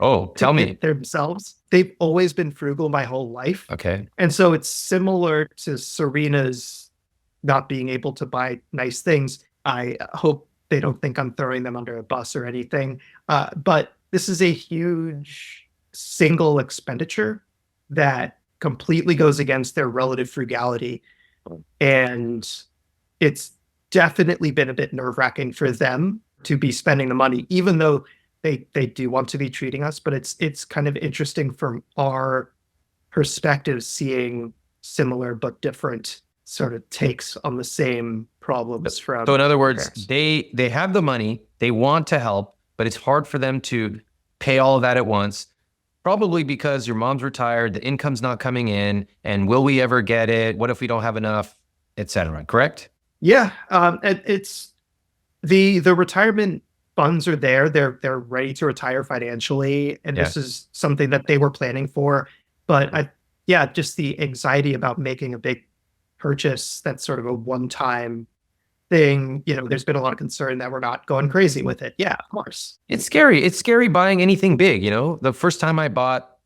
Oh, tell me. Themselves. They've always been frugal my whole life. Okay. And so it's similar to Serena's not being able to buy nice things. I hope they don't think I'm throwing them under a bus or anything. But this is a huge single expenditure that completely goes against their relative frugality. And it's definitely been a bit nerve-wracking for them to be spending the money, even though they do want to be treating us. But it's kind of interesting from our perspective, seeing similar but different sort of takes on the same problems from. So in other words, they have the money, they want to help, but it's hard for them to pay all of that at once. Probably because your mom's retired, the income's not coming in, and will we ever get it? What if we don't have enough, etc. Correct? Yeah, it's the retirement funds are there. They're ready to retire financially, and this is something that they were planning for. But just the anxiety about making a big purchase that's sort of a one-time thing. There's been a lot of concern that we're not going crazy with it. Yeah, of course. It's scary. It's scary buying anything big. The first time I bought,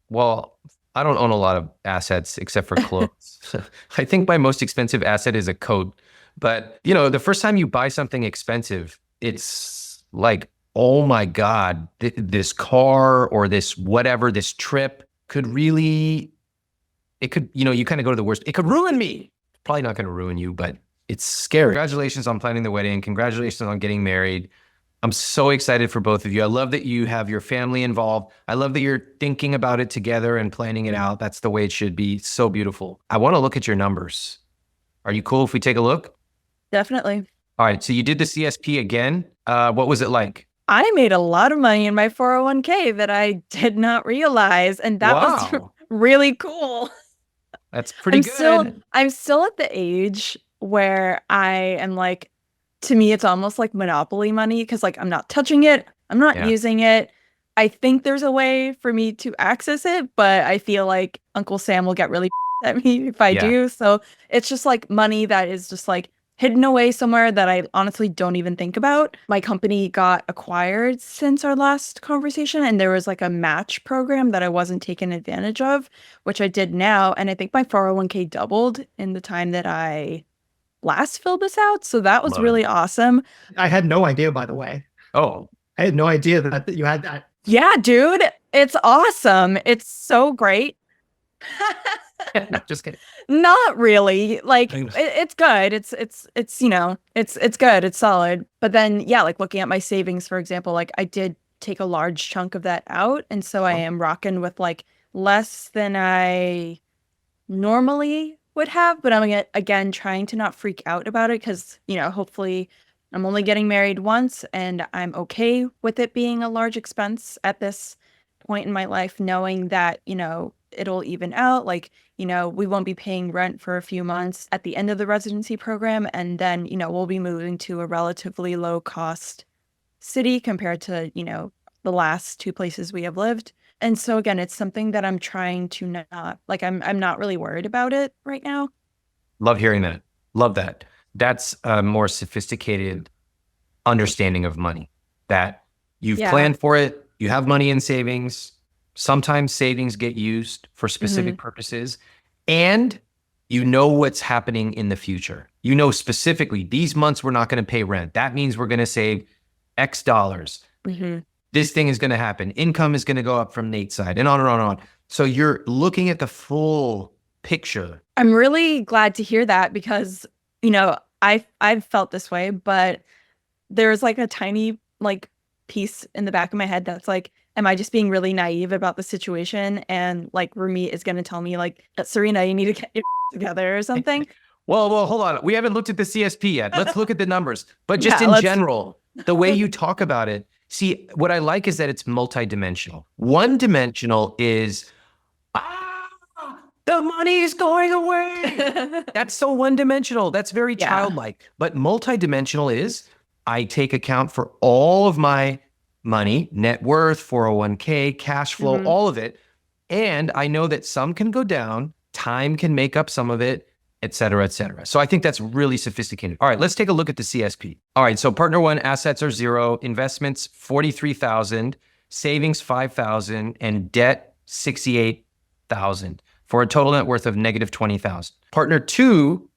well, I don't own a lot of assets except for clothes. I think my most expensive asset is a coat. But, the first time you buy something expensive, it's like, oh my God, this car or this whatever, this trip could really, it could, you kind of go to the worst. It could ruin me. Probably not going to ruin you, but it's scary. Congratulations on planning the wedding. Congratulations on getting married. I'm so excited for both of you. I love that you have your family involved. I love that you're thinking about it together and planning it out. That's the way it should be. So beautiful. I want to look at your numbers. Are you cool if we take a look? Definitely. All right. So you did the CSP again. What was it like? I made a lot of money in my 401k that I did not realize. And that was really cool. That's pretty good. I'm still at the age where I am like, to me, it's almost like Monopoly money because like I'm not touching it. I'm not using it. I think there's a way for me to access it, but I feel like Uncle Sam will get really at me if I do. So it's just like money that is just like hidden away somewhere that I honestly don't even think about. My company got acquired since our last conversation, and there was like a match program that I wasn't taking advantage of, which I did now. And I think my 401k doubled in the time that I last filled this out. So that was really awesome. I had no idea, by the way. Oh, I had no idea that you had that. Yeah, dude, it's awesome. It's so great. no, just kidding. Not really. Like it's good. It's you know, it's good. It's solid. But then yeah, like looking at my savings, for example, like I did take a large chunk of that out, and so I am rocking with like less than I normally would have, but I'm again trying to not freak out about it because, you know, hopefully I'm only getting married once and I'm okay with it being a large expense at this point in my life, knowing that, you know, it'll even out. Like, you know, we won't be paying rent for a few months at the end of the residency program. And then, you know, we'll be moving to a relatively low cost city compared to, you know, the last two places we have lived. And so again, it's something that I'm trying to not, like, I'm not really worried about it right now. Love hearing that. Love that. That's a more sophisticated understanding of money, that you've planned for it. You have money in savings. Sometimes savings get used for specific purposes, and you know what's happening in the future. You know specifically these months we're not going to pay rent. That means we're going to save X dollars. This thing is going to happen. Income is going to go up from Nate's side, and on and on and on. So you're looking at the full picture. I'm really glad to hear that because, you know, I've felt this way, but there's like a tiny like piece in the back of my head that's like, am I just being really naive about the situation? And like Ramit is going to tell me like, Serena, you need to get your together or something. Well, hold on. We haven't looked at the CSP yet. Let's look at the numbers. But just in general, the way you talk about it, see, what I like is that it's multidimensional. One-dimensional is, the money is going away. That's so one-dimensional. That's very childlike. But multidimensional is, I take account for all of my money, net worth, 401k, cash flow, all of it. And I know that some can go down, time can make up some of it, et cetera, et cetera. So I think that's really sophisticated. All right, let's take a look at the CSP. All right, so partner one, assets are 0, investments 43,000, savings 5,000, and debt 68,000 for a total net worth of negative 20,000. Partner two,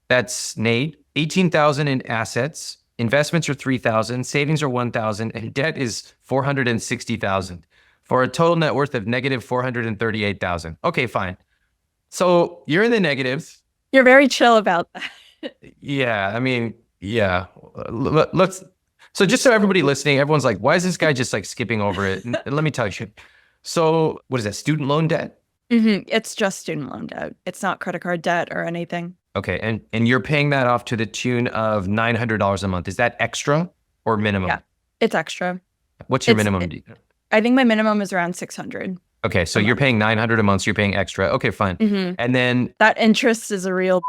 that's Nate, 18,000 in assets, investments are 3,000, savings are 1,000, and debt is 460,000 for a total net worth of negative 438,000. Okay, fine. So you're in the negative. You're very chill about that. Yeah, I mean, yeah. Let's. So just so everybody listening, everyone's like, why is this guy just like skipping over it? And let me tell you. So what is that? Student loan debt? It's just student loan debt. It's not credit card debt or anything. Okay, and you're paying that off to the tune of $900 a month. Is that extra or minimum? Yeah, it's extra. What's your minimum? I think my minimum is around 600. Okay, so you're paying $900 a month, so you're paying extra. Okay, fine. And then that interest is a real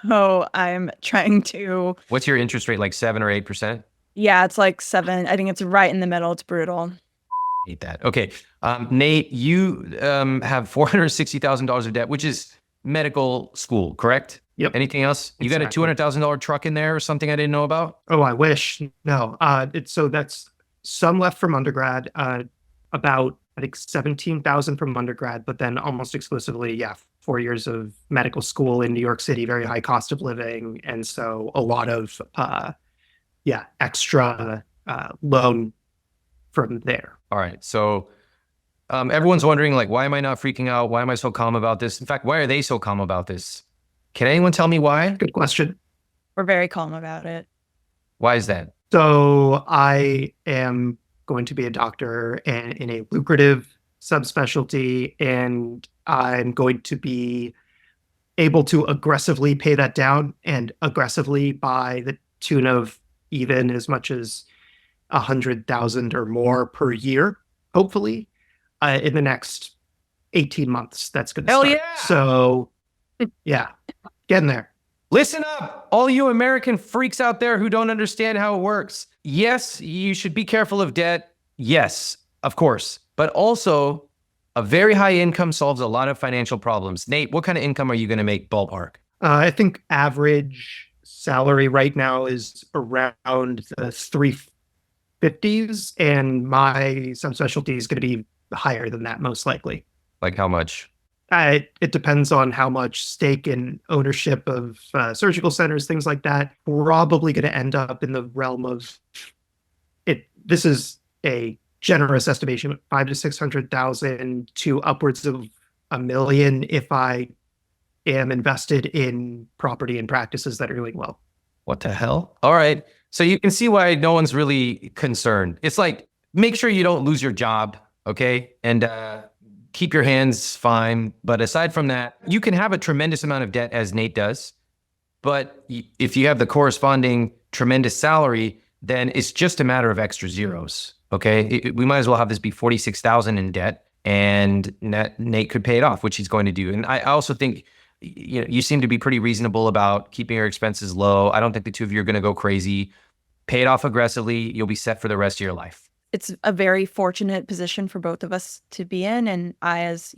so I'm trying to. What's your interest rate, like 7 or 8%? Yeah, it's like 7. I think it's right in the middle. It's brutal. Hate that. Okay, Nate, you have $460,000 of debt, which is medical school, correct? Yep. Anything else? You got a $200,000 truck in there or something I didn't know about? Oh, I wish. No. So that's some left from undergrad, about I think 17,000 from undergrad, but then almost exclusively, 4 years of medical school in New York City, very high cost of living. And so a lot of, extra loan from there. All right. So everyone's wondering, like, why am I not freaking out? Why am I so calm about this? In fact, why are they so calm about this? Can anyone tell me why? Good question. We're very calm about it. Why is that? So I am going to be a doctor and in a lucrative subspecialty, and I'm going to be able to aggressively pay that down, and aggressively by the tune of even as much as 100,000 or more per year, hopefully, in the next 18 months. That's going to start. Yeah. So, yeah, getting there. Listen up, all you American freaks out there who don't understand how it works. Yes, you should be careful of debt. Yes, of course. But also, a very high income solves a lot of financial problems. Nate, what kind of income are you going to make ballpark? I think average salary right now is around the 350s, and my subspecialty is going to be higher than that, most likely. Like how much? It depends on how much stake in ownership of surgical centers, things like that. Probably going to end up in the realm of it. This is a generous estimation, 500 to 600,000 to upwards of $1 million if I am invested in property and practices that are doing well. What the hell? All right. So you can see why no one's really concerned. It's like, make sure you don't lose your job, okay? And keep your hands fine. But aside from that, you can have a tremendous amount of debt as Nate does. But if you have the corresponding tremendous salary, then it's just a matter of extra zeros, okay? We might as well have this be 46,000 in debt, and Nate could pay it off, which he's going to do. And I also think, you seem to be pretty reasonable about keeping your expenses low. I don't think the two of you are going to go crazy. Pay it off aggressively. You'll be set for the rest of your life. It's a very fortunate position for both of us to be in. And I, as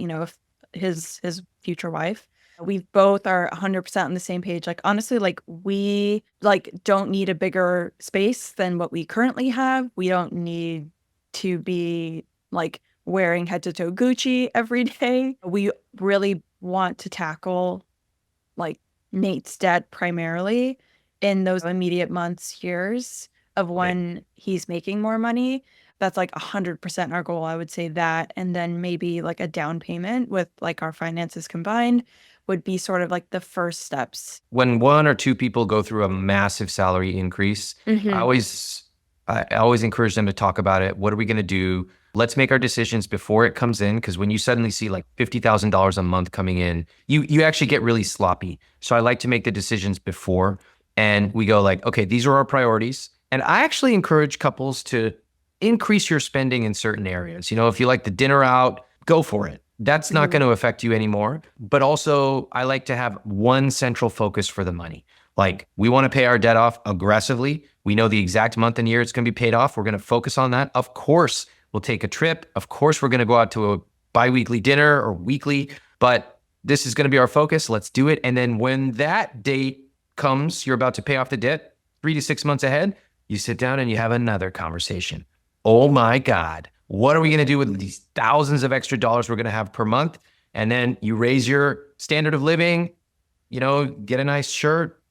his future wife, we both are 100% on the same page. Like, honestly, like, we don't need a bigger space than what we currently have. We don't need to be like wearing head to toe Gucci every day. We really want to tackle like Nate's debt primarily in those immediate months, years of when he's making more money. That's like 100% our goal. I would say that. And then maybe like a down payment with like our finances combined would be sort of like the first steps. When one or two people go through a massive salary increase, I always encourage them to talk about it. What are we going to do? Let's make our decisions before it comes in, because when you suddenly see like $50,000 a month coming in, you actually get really sloppy. So I like to make the decisions before, and we go like, okay, these are our priorities. And I actually encourage couples to increase your spending in certain areas. If you like the dinner out, go for it. That's not going to affect you anymore. But also, I like to have one central focus for the money. Like, we want to pay our debt off aggressively. We know the exact month and year it's going to be paid off. We're going to focus on that. Of course, we'll take a trip. Of course, we're going to go out to a bi-weekly dinner or weekly, but this is going to be our focus. Let's do it. And then when that date comes, you're about to pay off the debt 3 to 6 months ahead, you sit down and you have another conversation. Oh my God, what are we going to do with these thousands of extra dollars we're going to have per month? And then you raise your standard of living, get a nice shirt,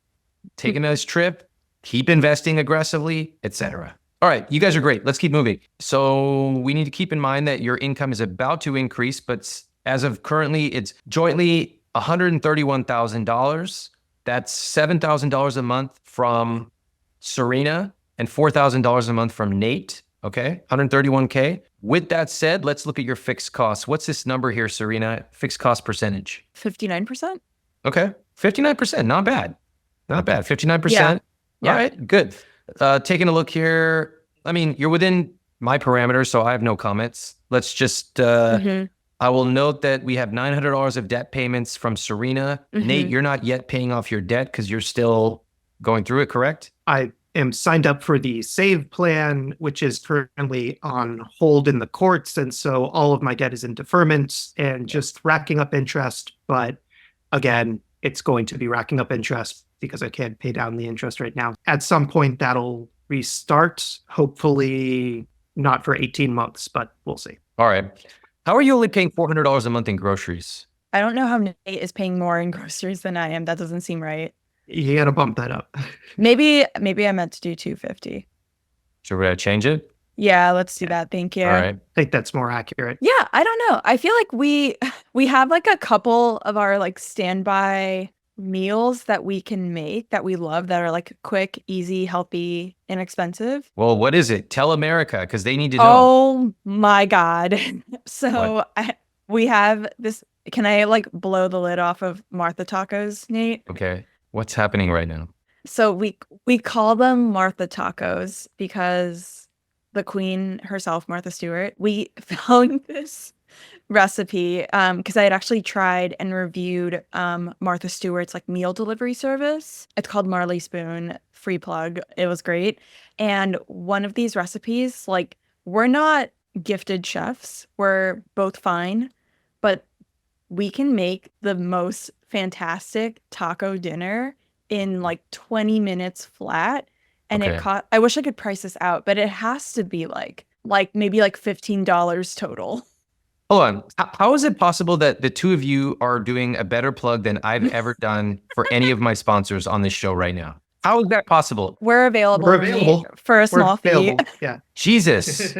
take a nice trip, keep investing aggressively, etc. All right, you guys are great. Let's keep moving. So we need to keep in mind that your income is about to increase, but as of currently, it's jointly $131,000. That's $7,000 a month from Serena and $4,000 a month from Nate. Okay, 131K. With that said, let's look at your fixed costs. What's this number here, Serena? Fixed cost percentage? 59%. Okay, 59%. Not bad. Not bad. 59%. Yeah. All right, good. Taking a look here. I mean, you're within my parameters, so I have no comments. Let's just, I will note that we have $900 of debt payments from Serena. Nate, you're not yet paying off your debt because you're still going through it, correct? I am signed up for the SAVE plan, which is currently on hold in the courts. And so all of my debt is in deferment and just racking up interest. But again, it's going to be racking up interest because I can't pay down the interest right now. At some point, that'll restart, hopefully not for 18 months, but we'll see. All right. How are you only paying $400 a month in groceries? I don't know how Nate is paying more in groceries than I am. That doesn't seem right. You gotta bump that up. Maybe I meant to do 250. Should we change it? Yeah, let's do that. Thank you. All right. I think that's more accurate. Yeah, I don't know. I feel like we have like a couple of our like standby meals that we can make that we love, that are like quick, easy, healthy, inexpensive. Well, what is it? Tell America, because they need to know. Oh my God. So we have this. Can I like blow the lid off of Martha Tacos, Nate? Okay. What's happening right now? So we call them Martha Tacos because the queen herself, Martha Stewart, we found this recipe because I had actually tried and reviewed Martha Stewart's like meal delivery service. It's called Marley Spoon, free plug. It was great. And one of these recipes, like, we're not gifted chefs. We're both fine, but we can make the most fantastic taco dinner in like 20 minutes flat. And Okay. I wish I could price this out, but it has to be like maybe like $15 total. Hold on. How is it possible that the two of you are doing a better plug than I've ever done for any of my sponsors on this show right now? How is that possible? We're available, We're available. for a We're small fee. available. Yeah. Jesus.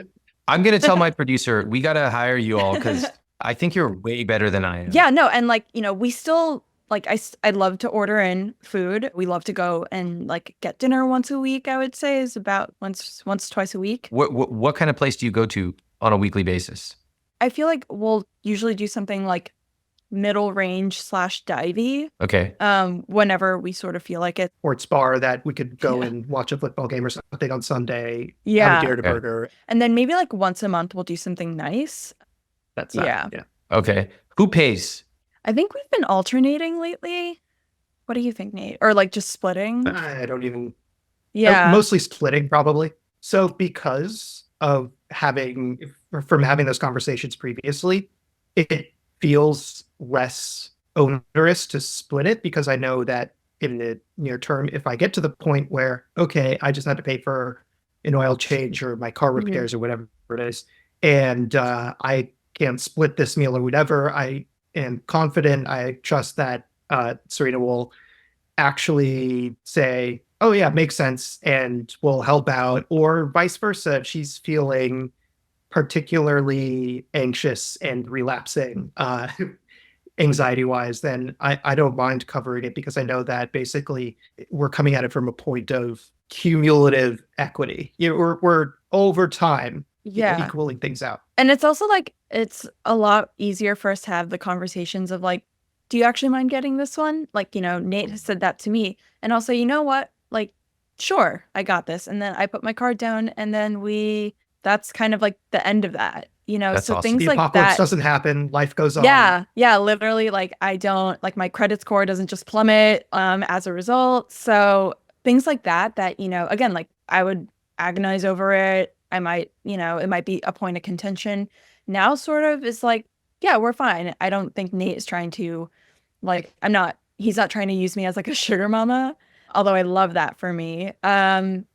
I'm going to tell my producer, we got to hire you all because I think you're way better than I am. Yeah, no, and like, we still like I love to order in food. We love to go and like get dinner once a week, I would say is about once twice a week. What kind of place do you go to on a weekly basis? I feel like we'll usually do something like middle range / divey Okay. whenever we sort of feel like it. Sports bar that we could go and watch a football game or something on Sunday. Yeah. Have a deer to Okay. burger. And then maybe like once a month we'll do something nice. That's Yeah. Yeah. Okay. Who pays? I think we've been alternating lately. What do you think, Nate? Or like just splitting? I don't even. Yeah. Mostly splitting, probably. So because of from having those conversations previously, it feels less onerous to split it because I know that in the near term, if I get to the point where, okay, I just had to pay for an oil change or my car repairs or whatever it is, and I can split this meal or whatever, I am confident, I trust that Serena will actually say, oh yeah, makes sense, and will help out, or vice versa. If she's feeling particularly anxious and relapsing anxiety-wise, then I don't mind covering it because I know that basically we're coming at it from a point of cumulative equity. We're over time equaling things out. And it's also like, it's a lot easier for us to have the conversations of like, do you actually mind getting this one? Like, Nate has said that to me. And I'll say, you know what? Like, sure, I got this. And then I put my card down and then that's kind of like the end of that, That's so awesome. things The like apocalypse that. doesn't happen. Life goes on. Yeah. Literally, like I don't, like my credit score doesn't just plummet as a result. So things like that, again, like I would agonize over it. I might, it might be a point of contention. Now sort of is like, yeah, we're fine. I don't think Nate is trying to, like, he's not trying to use me as like a sugar mama, although I love that for me.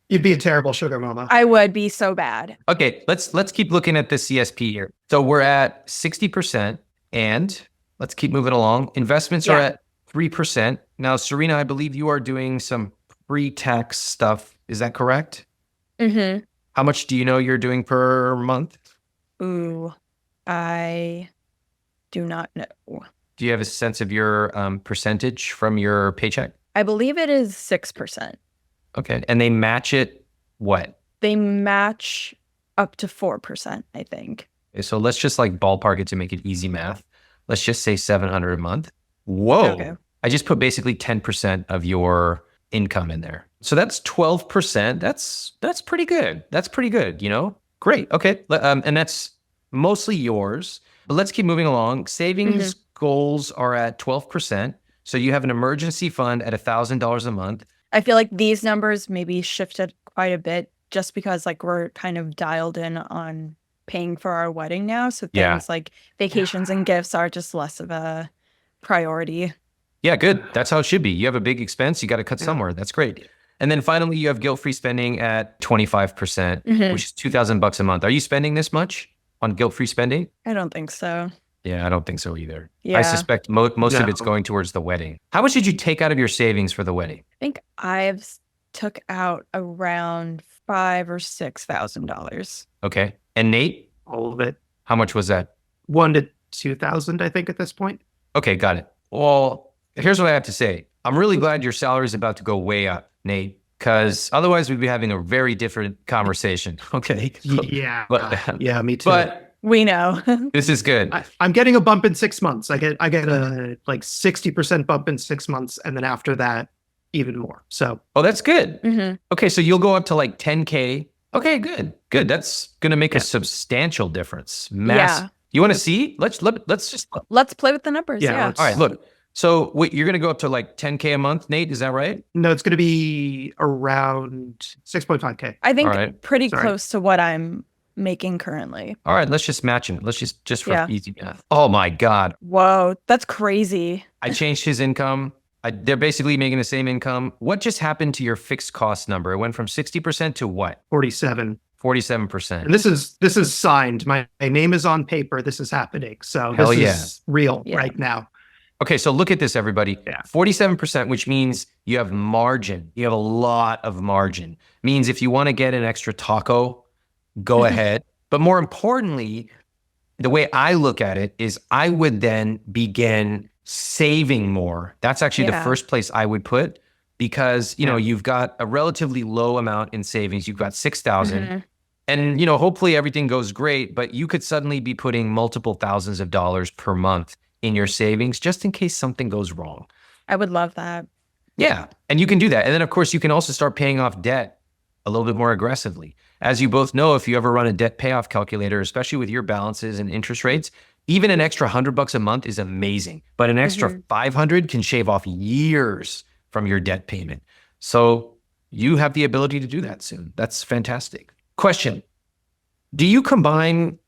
You'd be a terrible sugar mama. I would be so bad. Okay, let's keep looking at the CSP here. So we're at 60%, and let's keep moving along. Investments are at 3%. Now, Serena, I believe you are doing some pre-tax stuff. Is that correct? Mm-hmm. How much do you know you're doing per month? Ooh, I do not know. Do you have a sense of your percentage from your paycheck? I believe it is 6%. Okay, and they match it what? They match up to 4%, I think. Okay, so let's just like ballpark it to make it easy math. Let's just say $700 a month. Whoa. Okay. I just put basically 10% of your income in there. So that's 12%. That's pretty good. That's pretty good, Great. Okay. And that's mostly yours. But let's keep moving along. Savings goals are at 12%. So you have an emergency fund at $1,000 a month. I feel like these numbers maybe shifted quite a bit just because like we're kind of dialed in on paying for our wedding now. So things like vacations and gifts are just less of a priority. Yeah, good. That's how it should be. You have a big expense. You got to cut somewhere. That's great. And then finally, you have guilt-free spending at 25%, which is $2,000 a month. Are you spending this much on guilt-free spending? I don't think so. Yeah, I don't think so either. Yeah. I suspect most of it's going towards the wedding. How much did you take out of your savings for the wedding? I think I've took out around $5,000 or $6,000. Okay. And Nate? All of it. How much was that? 1,000 to 2,000, I think, at this point. Okay, got it. Well, here's what I have to say. I'm really glad your salary is about to go way up, Nate, because otherwise we'd be having a very different conversation. Okay. Yeah. But, yeah, me too. But we know. this is good. I'm getting a bump in 6 months. I get a like 60% bump in 6 months, and then after that, even more. So. Oh, that's good. Mm-hmm. Okay, so you'll go up to like 10K. Okay, good. That's gonna make a substantial difference. Yeah. You want to see? Let's play with the numbers. Yeah. All right, look. So you're going to go up to like 10K a month, Nate? Is that right? No, it's going to be around 6.5K. I think pretty close to what I'm making currently. All right, let's just match it. Let's just for Yeah. easy math. Oh my God. Whoa, that's crazy. I changed his income. They're basically making the same income. What just happened to your fixed cost number? It went from 60% to what? 47. 47%. And this is signed. My name is on paper. This is happening. So Hell this yeah. is real Yeah. right now. Okay, so look at this, everybody. Yeah. 47%, which means you have margin. You have a lot of margin. Means if you want to get an extra taco, go ahead. But more importantly, the way I look at it is I would then begin saving more. That's actually the Yeah. first place I would put, because, you know, you've got a relatively low amount in savings. You've got 6,000. Mhm. And, you know, hopefully everything goes great, but you could suddenly be putting multiple thousands of dollars per month in your savings just in case something goes wrong. I would love that. Yeah. And you can do that. And then, of course, you can also start paying off debt a little bit more aggressively. As you both know, if you ever run a debt payoff calculator, especially with your balances and interest rates, even an extra $100 a month is amazing. But an extra 500 can shave off years from your debt payment. So you have the ability to do that soon. That's fantastic. Question. Do you combine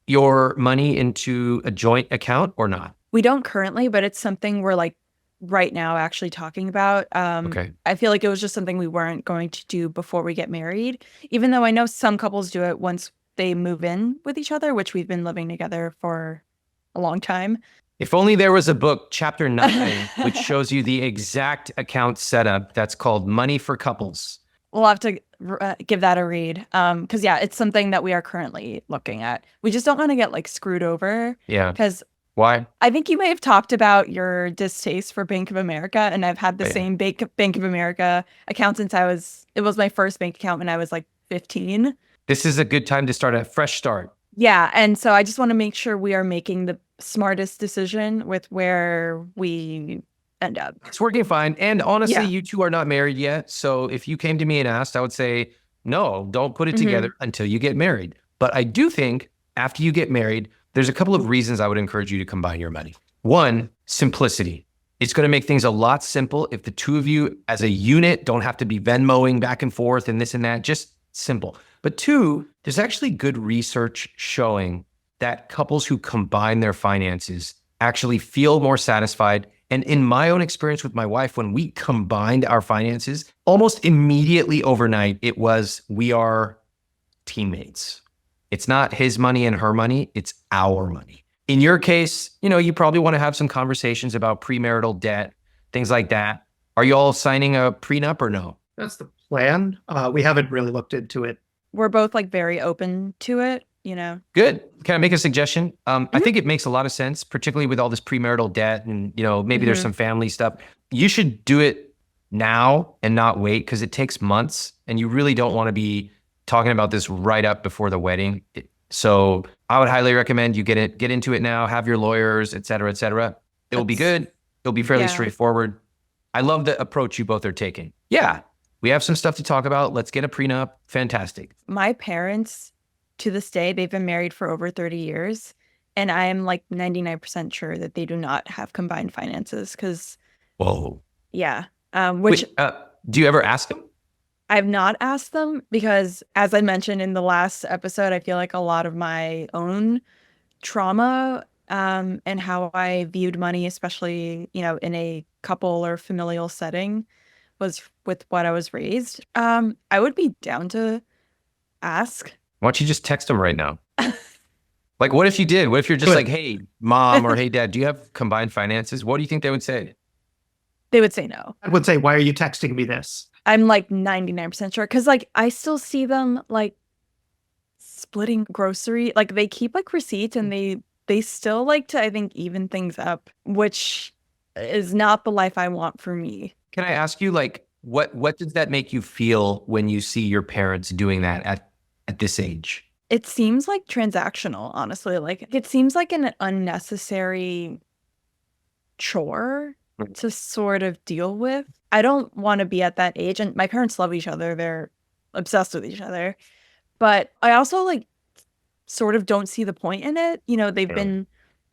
your money into a joint account or not? We don't currently, but it's something we're like right now actually talking about. Okay. I feel like it was just something we weren't going to do before we get married, even though I know some couples do it once they move in with each other, which we've been living together for a long time. If only there was a book, chapter 9, which shows you the exact account setup that's called Money for Couples. We'll have to give that a read. Because yeah, it's something that we are currently looking at. We just don't want to get like screwed over. Yeah. Because Why? I think you may have talked about your distaste for Bank of America, and I've had the Yeah. same Bank of America account since it was my first bank account when I was like 15. This is a good time to start a fresh start. Yeah, and so I just want to make sure we are making the smartest decision with where we end up. It's working fine. And honestly, Yeah. you two are not married yet. So if you came to me and asked, I would say, no, don't put it together until you get married. But I do think after you get married, there's a couple of reasons I would encourage you to combine your money. One, simplicity. It's going to make things a lot simple if the two of you as a unit don't have to be Venmoing back and forth and this and that, just simple. But two, there's actually good research showing that couples who combine their finances actually feel more satisfied. And in my own experience with my wife, when we combined our finances, almost immediately overnight, it was, we are teammates. It's not his money and her money, it's our money. In your case, you know, you probably want to have some conversations about premarital debt, things like that. Are you all signing a prenup or no? That's the plan. We haven't really looked into it. We're both like very open to it, you know. Good. Can I make a suggestion? I think it makes a lot of sense, particularly with all this premarital debt and, you know, maybe there's some family stuff. You should do it now and not wait, because it takes months and you really don't want to be talking about this right up before the wedding. So I would highly recommend you get into it now, have your lawyers, et cetera, et cetera. It will be good. It'll be fairly straightforward. I love the approach you both are taking. Yeah. We have some stuff to talk about. Let's get a prenup. Fantastic. My parents, to this day, they've been married for over 30 years. And I am like 99% sure that they do not have combined finances because, Whoa. yeah. Wait, do you ever ask them? I've not asked them because, as I mentioned in the last episode, I feel like a lot of my own trauma and how I viewed money, especially, you know, in a couple or familial setting, was with what I was raised. I would be down to ask. Why don't you just text them right now? Like, what if you did? What if you're just like, hey, mom, or hey, dad, do you have combined finances? What do you think they would say? They would say no. I would say, why are you texting me this? I'm like 99% sure because like I still see them like splitting grocery. Like they keep like receipts and they still like to, I think, even things up, which is not the life I want for me. Can I ask you, like, what does that make you feel when you see your parents doing that at this age? It seems like transactional, honestly. Like it seems like an unnecessary chore to sort of deal with. I don't want to be at that age. And my parents love each other. They're obsessed with each other. But I also like sort of don't see the point in it. You know, they've been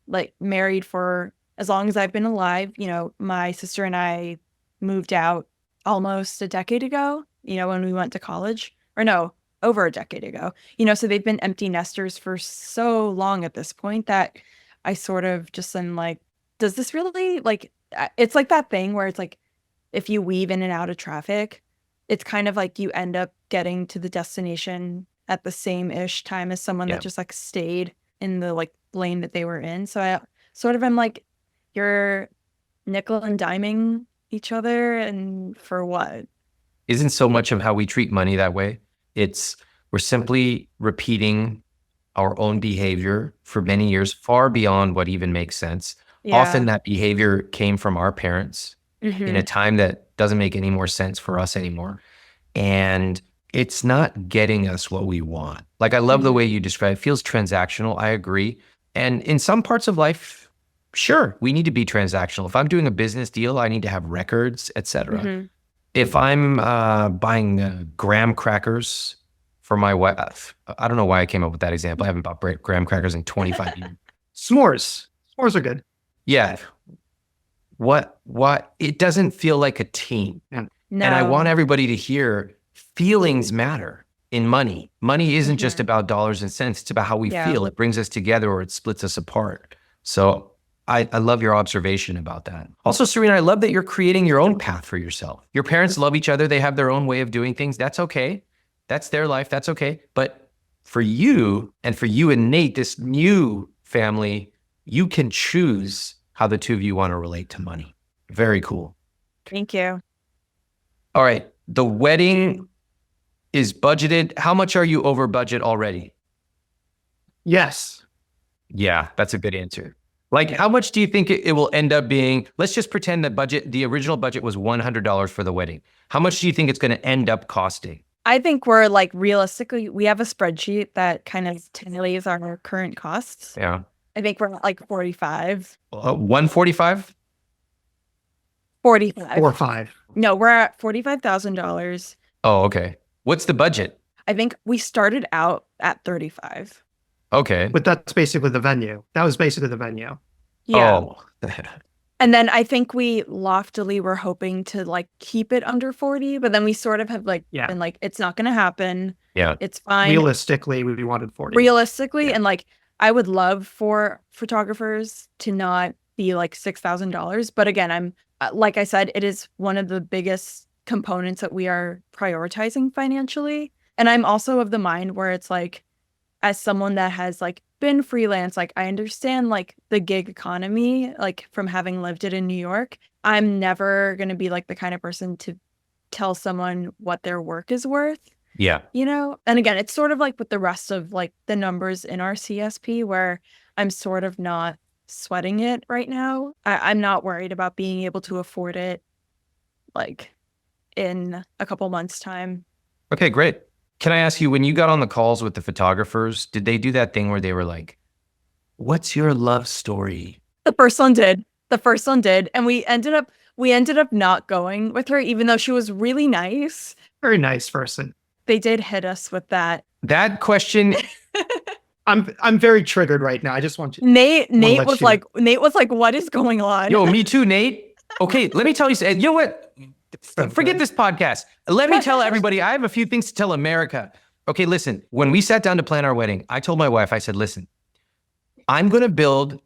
like married for as long as I've been alive. You know, my sister and I moved out almost a decade ago, you know, when we went to college. Or no, over a decade ago. So they've been empty nesters for so long at this point that I sort of just am like, does this really, like, it's like that thing where it's like, if you weave in and out of traffic, it's kind of like you end up getting to the destination at the same-ish time as someone that just like stayed in the like lane that they were in. So I sort of am like, you're nickel and diming each other, and for what? Isn't so much of how we treat money that way? We're simply repeating our own behavior for many years, far beyond what even makes sense. Yeah. Often that behavior came from our parents in a time that doesn't make any more sense for us anymore. And it's not getting us what we want. Like, I love the way you describe it. It feels transactional. I agree. And in some parts of life, sure, we need to be transactional. If I'm doing a business deal, I need to have records, etc. If I'm buying graham crackers for my wife, I don't know why I came up with that example. I haven't bought graham crackers in 25 years. S'mores are good. Yeah. What? It doesn't feel like a team. No. And I want everybody to hear feelings matter in money. Money isn't just about dollars and cents. It's about how we feel. It brings us together or it splits us apart. So I love your observation about that. Also, Serena, I love that you're creating your own path for yourself. Your parents love each other. They have their own way of doing things. That's okay. That's their life. That's okay. But for you and Nate, this new family, you can choose how the two of you want to relate to money. Very cool. Thank you. All right. The wedding is budgeted. How much are you over budget already? Yes. Yeah, that's a good answer. Like, how much do you think it will end up being? Let's just pretend the original budget was $100 for the wedding. How much do you think it's going to end up costing? I think we're like, realistically, we have a spreadsheet that kind of tallies our current costs. Yeah. I think we're at like 45. 145? 45. Or 5. No, we're at $45,000. Oh, okay. What's the budget? I think we started out at 35. Okay. But that's basically the venue. That was basically the venue. Yeah. Oh. And then I think we loftily were hoping to like keep it under 40, but then we sort of have like been like, it's not going to happen. Yeah. It's fine. Realistically, we wanted 40. Realistically, and like, I would love for photographers to not be like $6,000. But again, I'm like I said, it is one of the biggest components that we are prioritizing financially. And I'm also of the mind where it's like, as someone that has like been freelance, like I understand like the gig economy, like from having lived it in New York. I'm never going to be like the kind of person to tell someone what their work is worth. Yeah. And again, it's sort of like with the rest of like the numbers in our CSP where I'm sort of not sweating it right now. I'm not worried about being able to afford it like in a couple months' time. Okay, great. Can I ask you, when you got on the calls with the photographers, did they do that thing where they were like, what's your love story? The first one did. And we ended up not going with her, even though she was really nice. Very nice person. They did hit us with that. That question. I'm very triggered right now. I just want you. Nate was like, what is going on? Yo, me too, Nate. Okay, let me tell you. You know what? Forget this podcast. Let me tell everybody. I have a few things to tell America. Okay, listen. When we sat down to plan our wedding, I told my wife, I said, listen, I'm going to build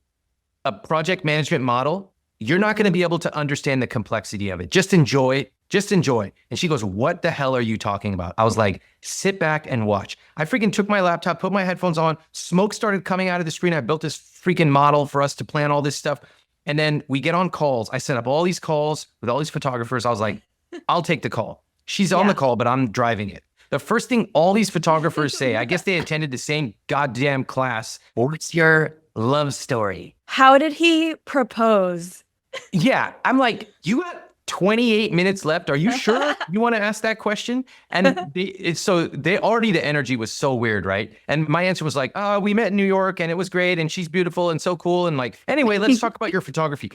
a project management model. You're not going to be able to understand the complexity of it. Just enjoy. And she goes, what the hell are you talking about? I was like, sit back and watch. I freaking took my laptop, put my headphones on, smoke started coming out of the screen. I built this freaking model for us to plan all this stuff. And then we get on calls. I set up all these calls with all these photographers. I was like, I'll take the call. She's on the call, but I'm driving it. The first thing all these photographers say, I guess they attended the same goddamn class. What's your love story? How did he propose? Yeah. I'm like, you got 28 minutes left. Are you sure you want to ask that question? And the energy was so weird, right? And my answer was like, oh, we met in New York and it was great and she's beautiful and so cool. And like, anyway, let's talk about your photography.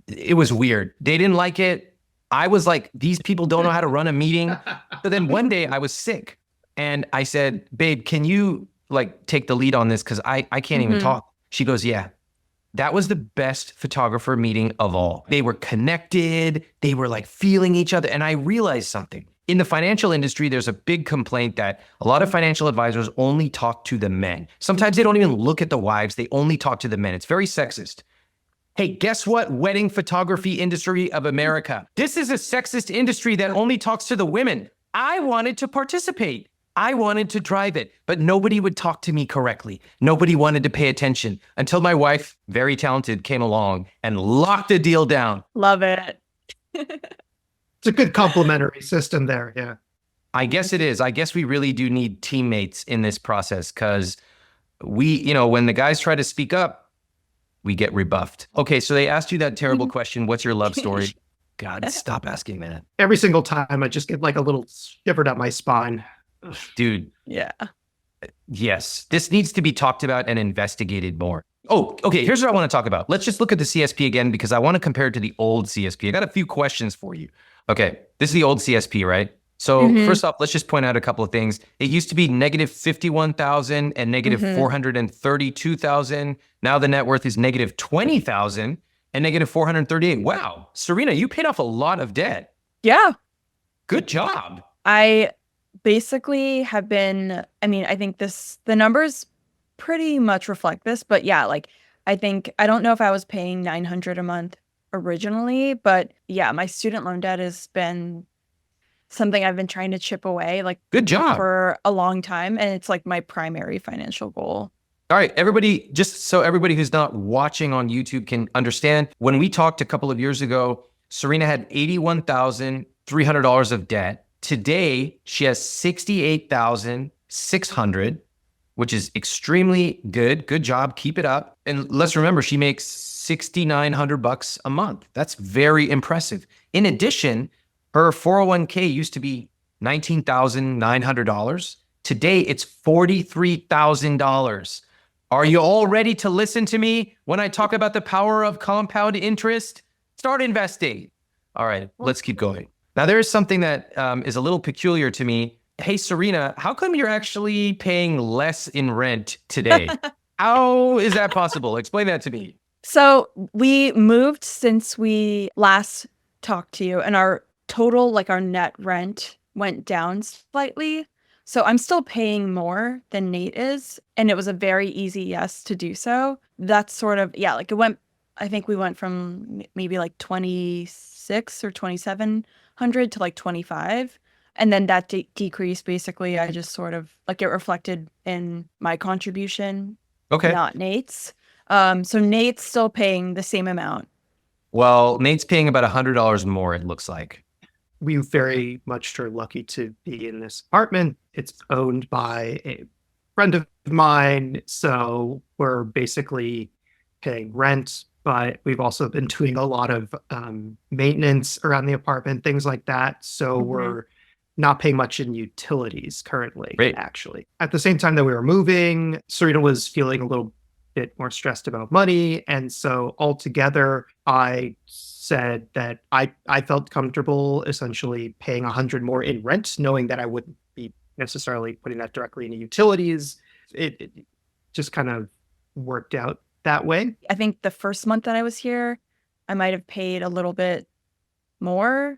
It was weird. They didn't like it. I was like, these people don't know how to run a meeting. So then one day I was sick and I said, babe, can you like take the lead on this? Cause I can't even talk. She goes, yeah. That was the best photographer meeting of all. They were connected. They were like feeling each other. And I realized something. In the financial industry, there's a big complaint that a lot of financial advisors only talk to the men. Sometimes they don't even look at the wives. They only talk to the men. It's very sexist. Hey, guess what? Wedding photography industry of America. This is a sexist industry that only talks to the women. I wanted to participate. I wanted to drive it, but nobody would talk to me correctly. Nobody wanted to pay attention until my wife, very talented, came along and locked the deal down. Love it. It's a good complementary system there. Yeah. I guess it is. I guess we really do need teammates in this process because when the guys try to speak up, we get rebuffed. Okay, so they asked you that terrible question. What's your love story? God, stop asking that. Every single time I just get like a little shiver down my spine. Dude. Yeah. Yes, this needs to be talked about and investigated more. Oh, okay, here's what I want to talk about. Let's just look at the CSP again because I want to compare it to the old CSP. I got a few questions for you. Okay, this is the old CSP, right? So first off, let's just point out a couple of things. It used to be negative 51,000 and negative 432,000. Now the net worth is negative 20,000 and negative 438. Wow. Serena, you paid off a lot of debt. Yeah. Good job. I basically have been, I think the numbers pretty much reflect this, but yeah, like I don't know if I was paying $900 a month originally, but yeah, my student loan debt has been something I've been trying to chip away like good job for a long time, and it's like my primary financial goal. All right, everybody, just so everybody who's not watching on YouTube can understand, when we talked a couple of years ago, Serena had $81,300 of debt. Today, she has $68,600, which is extremely good. Good job. Keep it up. And let's remember, she makes $6,900 a month. That's very impressive. In addition, her 401k used to be $19,900. Today, it's $43,000. Are you all ready to listen to me when I talk about the power of compound interest? Start investing. All right, let's keep going. Now, there is something that is a little peculiar to me. Hey, Serena, how come you're actually paying less in rent today? How is that possible? Explain that to me. So we moved since we last talked to you, and our total, like our net rent went down slightly. So I'm still paying more than Nate is. And it was a very easy yes to do so. That's sort of, yeah, like I think we went from maybe like 26 or 2,700 to like 25. And then that decreased, basically, I just sort of, like it reflected in my contribution, not Nate's. So Nate's still paying the same amount. Well, Nate's paying about $100 more, it looks like. We very much are lucky to be in this apartment. It's owned by a friend of mine, so we're basically paying rent, but we've also been doing a lot of maintenance around the apartment, things like that. So we're not paying much in utilities currently, actually. At the same time that we were moving, Serena was feeling a little bit more stressed about money. And so altogether, I said that I felt comfortable essentially paying $100 more in rent, knowing that I wouldn't be necessarily putting that directly into utilities. It just kind of worked out that way. I think the first month that I was here, I might have paid a little bit more.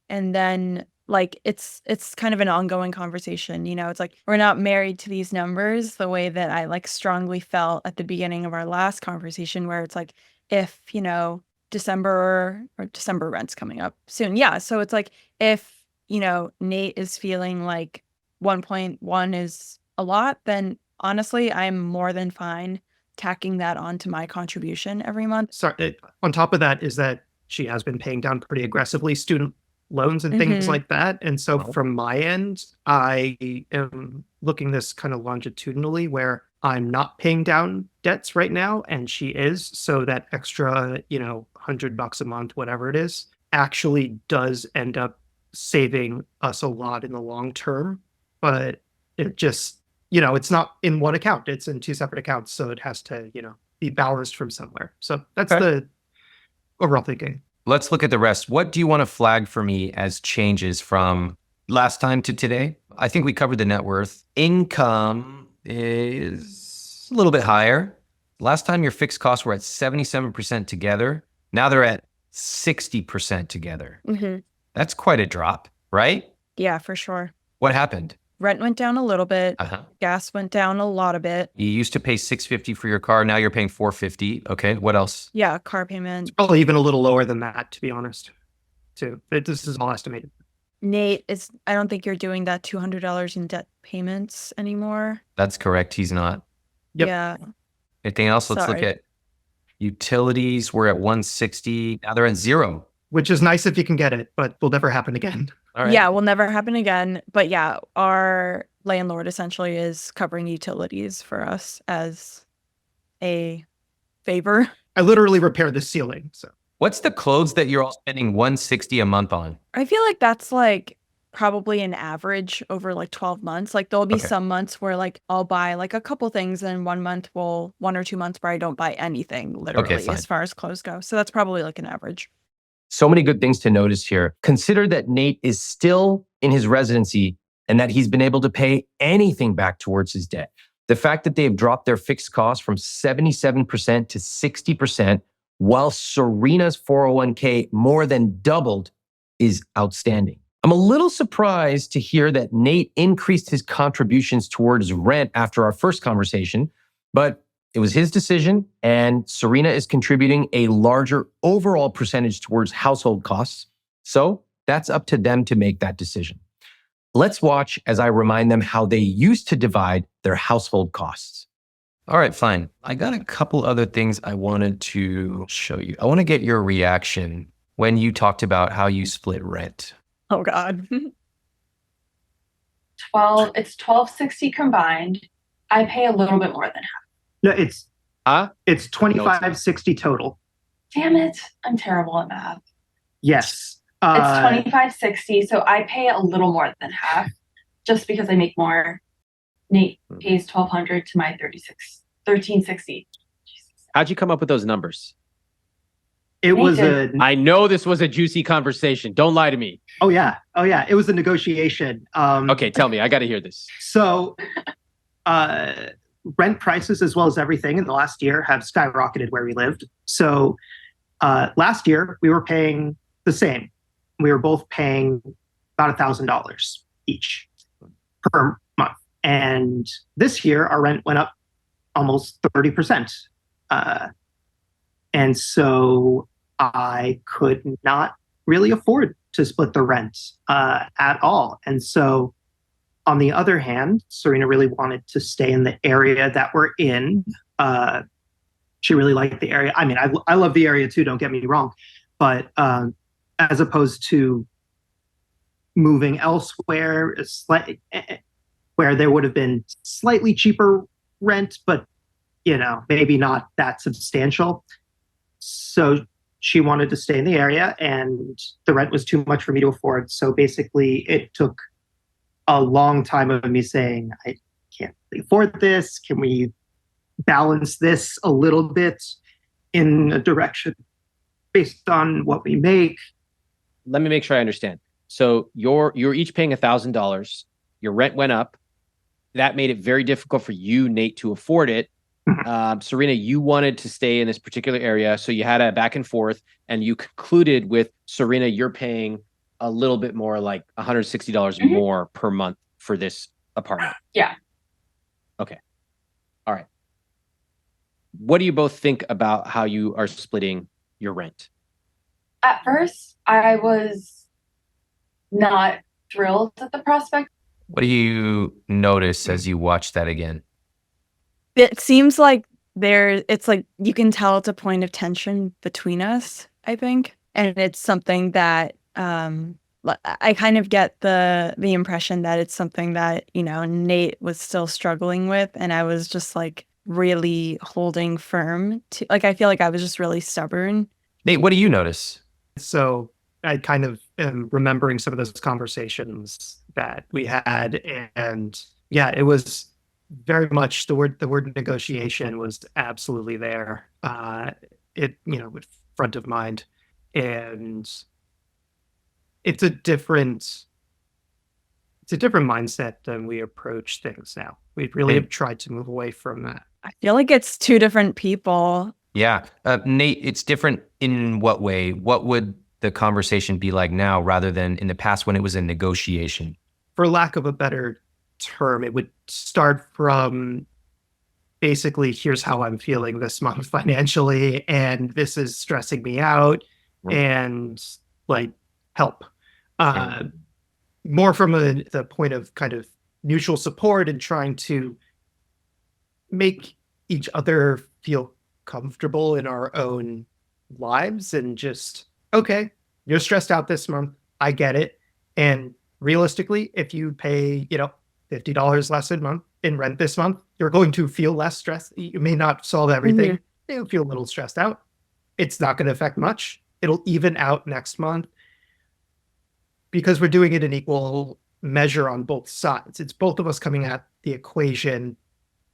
And then like it's kind of an ongoing conversation, you know, it's like we're not married to these numbers the way that I like strongly felt at the beginning of our last conversation, where it's like, if, you know, December rent's coming up soon. Yeah. So it's like, if, you know, Nate is feeling like 1.1 is a lot, then honestly, I'm more than fine tacking that onto my contribution every month. Sorry, on top of that is that she has been paying down pretty aggressively student loans and things like that. And so from my end, I am looking this kind of longitudinally where I'm not paying down debts right now, and she is. So that extra, you know, $100 a month, whatever it is, actually does end up saving us a lot in the long term. But it just, you know, it's not in one account. It's in two separate accounts. So it has to, you know, be balanced from somewhere. So that's the overall thinking. Let's look at the rest. What do you want to flag for me as changes from last time to today? I think we covered the net worth. Income is a little bit higher. Last time your fixed costs were at 77% together. Now they're at 60% together. That's quite a drop, right? Yeah, for sure. What happened? Rent went down a little bit. Uh-huh. Gas went down a lot of it. You used to pay $650 for your car. Now you're paying $450. Okay. What else? Yeah, car payment. Probably even a little lower than that, to be honest, too. This is all estimated. Nate, I don't think you're doing that $200 in debt payments anymore. That's correct. He's not. Yep. Yeah. Anything else? Let's look Sorry. at utilities. We're at 160. Now they're at 0. Which is nice if you can get it, but will never happen again. All right. Yeah, will never happen again. But yeah, our landlord essentially is covering utilities for us as a favor. I literally repaired the ceiling. So What's the clothes that you're all spending $160 a month on? I feel like that's like probably an average over like 12 months. Like there'll be Okay. some months where like I'll buy like a couple things and 1 or 2 months where I don't buy anything literally fine. as far as clothes go. So that's probably like an average. So many good things to notice here. Consider that Nate is still in his residency and that he's been able to pay anything back towards his debt. The fact that they have dropped their fixed costs from 77% to 60%, while Serena's 401k more than doubled, is outstanding. I'm a little surprised to hear that Nate increased his contributions towards rent after our first conversation, but it was his decision, and Serena is contributing a larger overall percentage towards household costs. So that's up to them to make that decision. Let's watch as I remind them how they used to divide their household costs. All right, fine. I got a couple other things I wanted to show you. I want to get your reaction when you talked about how you split rent. Oh God. It's $1,260 combined. I pay a little bit more than half. no, it's Huh? it's $2,560 total. Damn it. I'm terrible at math. Yes. It's $2,560, so I pay a little more than half just because I make more. Nate pays $1,200 to my $1,360. How'd you come up with those numbers? It was I know this was a juicy conversation. Don't lie to me. oh yeah. It was a negotiation. Okay, tell me. I got to hear this. So rent prices, as well as everything in the last year, have skyrocketed where we lived. So last year we were paying the same. We were both paying about $1,000 each per month. And this year our rent went up almost 30%. And so I could not really afford to split the rent at all. And so on the other hand, Serena really wanted to stay in the area that we're in. She really liked the area. I mean, I love the area too, don't get me wrong. But as opposed to moving elsewhere, where there would have been slightly cheaper rent, but maybe not that substantial. So she wanted to stay in the area, and the rent was too much for me to afford. So basically, it took a long time of me saying, I can't really afford this. Can we balance this a little bit in a direction based on what we make? Let me make sure I understand. So you're each paying $1,000. Your rent went up. That made it very difficult for you, Nate, to afford it. Serena, you wanted to stay in this particular area, so you had a back and forth, and you concluded with Serena, you're paying a little bit more, like $160 more per month for this apartment. Yeah. Okay. All right. What do you both think about how you are splitting your rent? At first, I was not thrilled at the prospect. What do you notice as you watch that again? It seems like it's like you can tell it's a point of tension between us, I think. And it's something that I kind of get the impression that it's something that, Nate was still struggling with. And I was just like really holding firm to, like, I feel like I was just really stubborn. Nate, what do you notice? So I kind of am remembering some of those conversations that we had. And yeah, it was very much the word negotiation was absolutely there. With front of mind. And it's a different mindset than we approach things now. We really have tried to move away from that. I feel like it's two different people. Yeah. Nate, it's different in what way? What would the conversation be like now rather than in the past when it was a negotiation? For lack of a better term, it would start from basically, here's how I'm feeling this month financially, and this is stressing me out, and like help. More from the point of kind of mutual support and trying to make each other feel comfortable in our own lives, and just, okay, you're stressed out this month. I get it. And realistically, if you pay, $50 less a month in rent this month, you're going to feel less stressed. You may not solve everything. You'll feel a little stressed out. It's not going to affect much. It'll even out next month because we're doing it in equal measure on both sides. It's both of us coming at the equation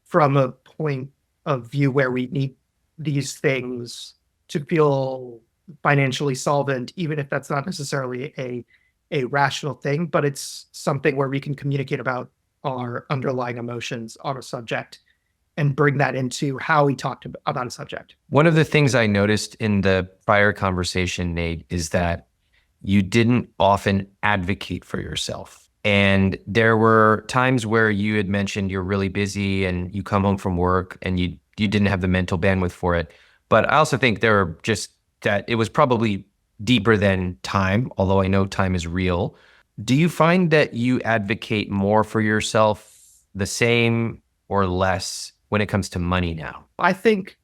from a point of view where we need these things to feel financially solvent, even if that's not necessarily a rational thing, but it's something where we can communicate about our underlying emotions on a subject and bring that into how we talked about a subject. One of the things I noticed in the prior conversation, Nate, is that you didn't often advocate for yourself. And there were times where you had mentioned you're really busy and you come home from work and you didn't have the mental bandwidth for it. But I also think there are just that it was probably deeper than time, although I know time is real. Do you find that you advocate more for yourself, the same or less when it comes to money now? I think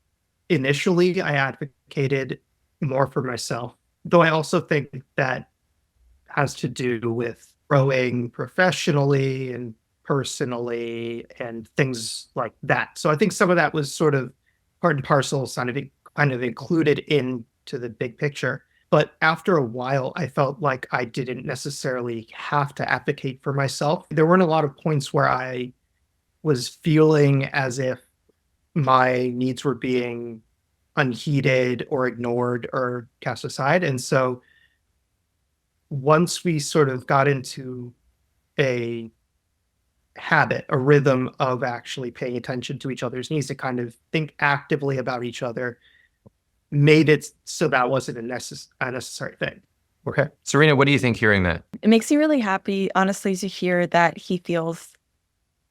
initially I advocated more for myself, though I also think that has to do with growing professionally and personally and things like that. So I think some of that was sort of part and parcel, kind of included into the big picture. But after a while, I felt like I didn't necessarily have to advocate for myself. There weren't a lot of points where I was feeling as if my needs were being unheeded or ignored or cast aside. And so once we sort of got into a habit, a rhythm of actually paying attention to each other's needs, to kind of think actively about each other, made it so that wasn't a necessary thing. Okay. Serena, what do you think hearing that? It makes me really happy, honestly, to hear that he feels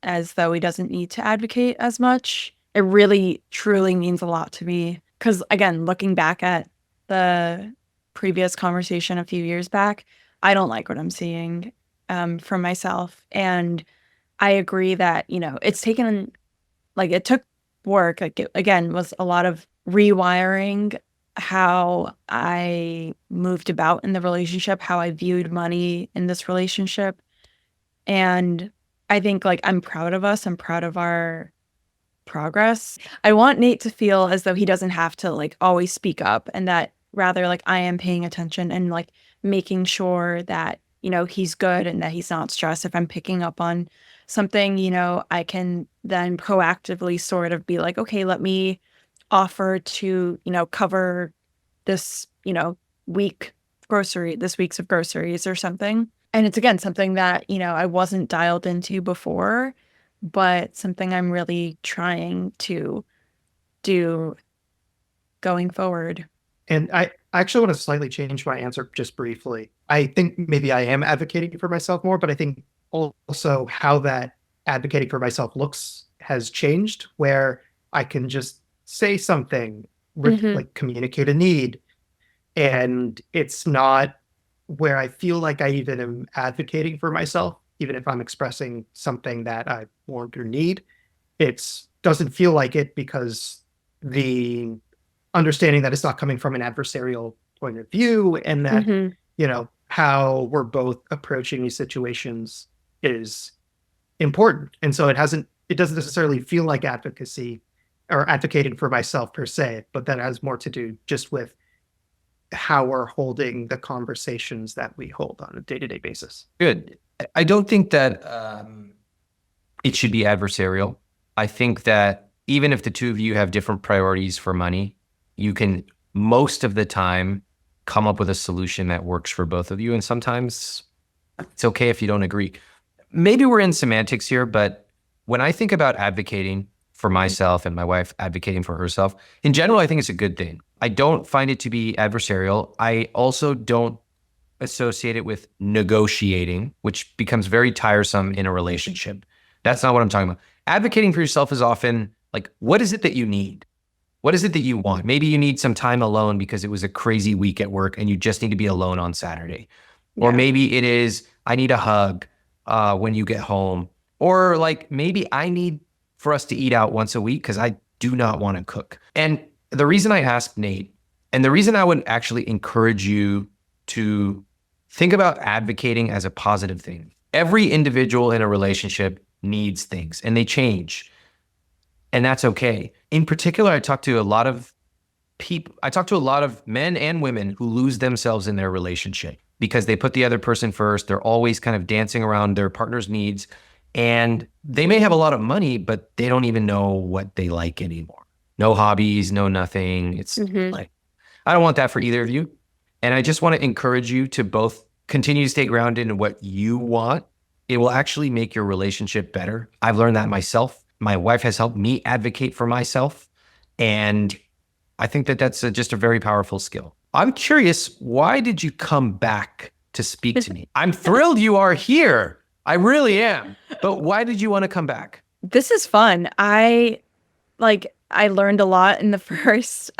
as though he doesn't need to advocate as much. It really, truly means a lot to me. Because again, looking back at the previous conversation a few years back, I don't like what I'm seeing from myself. And I agree that, it's taken, it took work. Again, was a lot of rewiring how I moved about in the relationship, how I viewed money in this relationship. And I think I'm proud of us. I'm proud of our progress. I want Nate to feel as though he doesn't have to always speak up, and that rather I am paying attention and making sure that, he's good and that he's not stressed. If I'm picking up on something, I can then proactively sort of be okay, let me offer to, cover this, this week's of groceries or something. And it's again, something that, I wasn't dialed into before, but something I'm really trying to do going forward. And I actually want to slightly change my answer just briefly. I think maybe I am advocating for myself more, but I think also how that advocating for myself looks has changed, where I can just say something, communicate a need. And it's not where I feel like I even am advocating for myself, even if I'm expressing something that I want or need. It doesn't feel like it, because the understanding that it's not coming from an adversarial point of view, and that, how we're both approaching these situations is important. And so it doesn't necessarily feel like advocacy or advocating for myself per se, but that has more to do just with how we're holding the conversations that we hold on a day-to-day basis. Good. I don't think that it should be adversarial. I think that even if the two of you have different priorities for money, you can most of the time come up with a solution that works for both of you. And sometimes it's okay if you don't agree. Maybe we're in semantics here, but when I think about advocating for myself and my wife advocating for herself, in general, I think it's a good thing. I don't find it to be adversarial. I also don't associate it with negotiating, which becomes very tiresome in a relationship. That's not what I'm talking about. Advocating for yourself is often like, what is it that you need? What is it that you want? Maybe you need some time alone because it was a crazy week at work and you just need to be alone on Saturday. Or maybe it is, I need a hug when you get home. Or like, maybe I need for us to eat out once a week because I do not want to cook. And the reason I asked Nate, and the reason I would actually encourage you to think about advocating as a positive thing. Every individual in a relationship needs things and they change. And that's okay. In particular, I talk to a lot of men and women who lose themselves in their relationship because they put the other person first. They're always kind of dancing around their partner's needs. And they may have a lot of money, but they don't even know what they like anymore. No hobbies, no nothing. It's like, I don't want that for either of you. And I just want to encourage you to both continue to stay grounded in what you want. It will actually make your relationship better. I've learned that myself. My wife has helped me advocate for myself. And I think that that's just a very powerful skill. I'm curious, why did you come back to speak to me? I'm thrilled you are here. I really am. But why did you want to come back? This is fun. I learned a lot in the first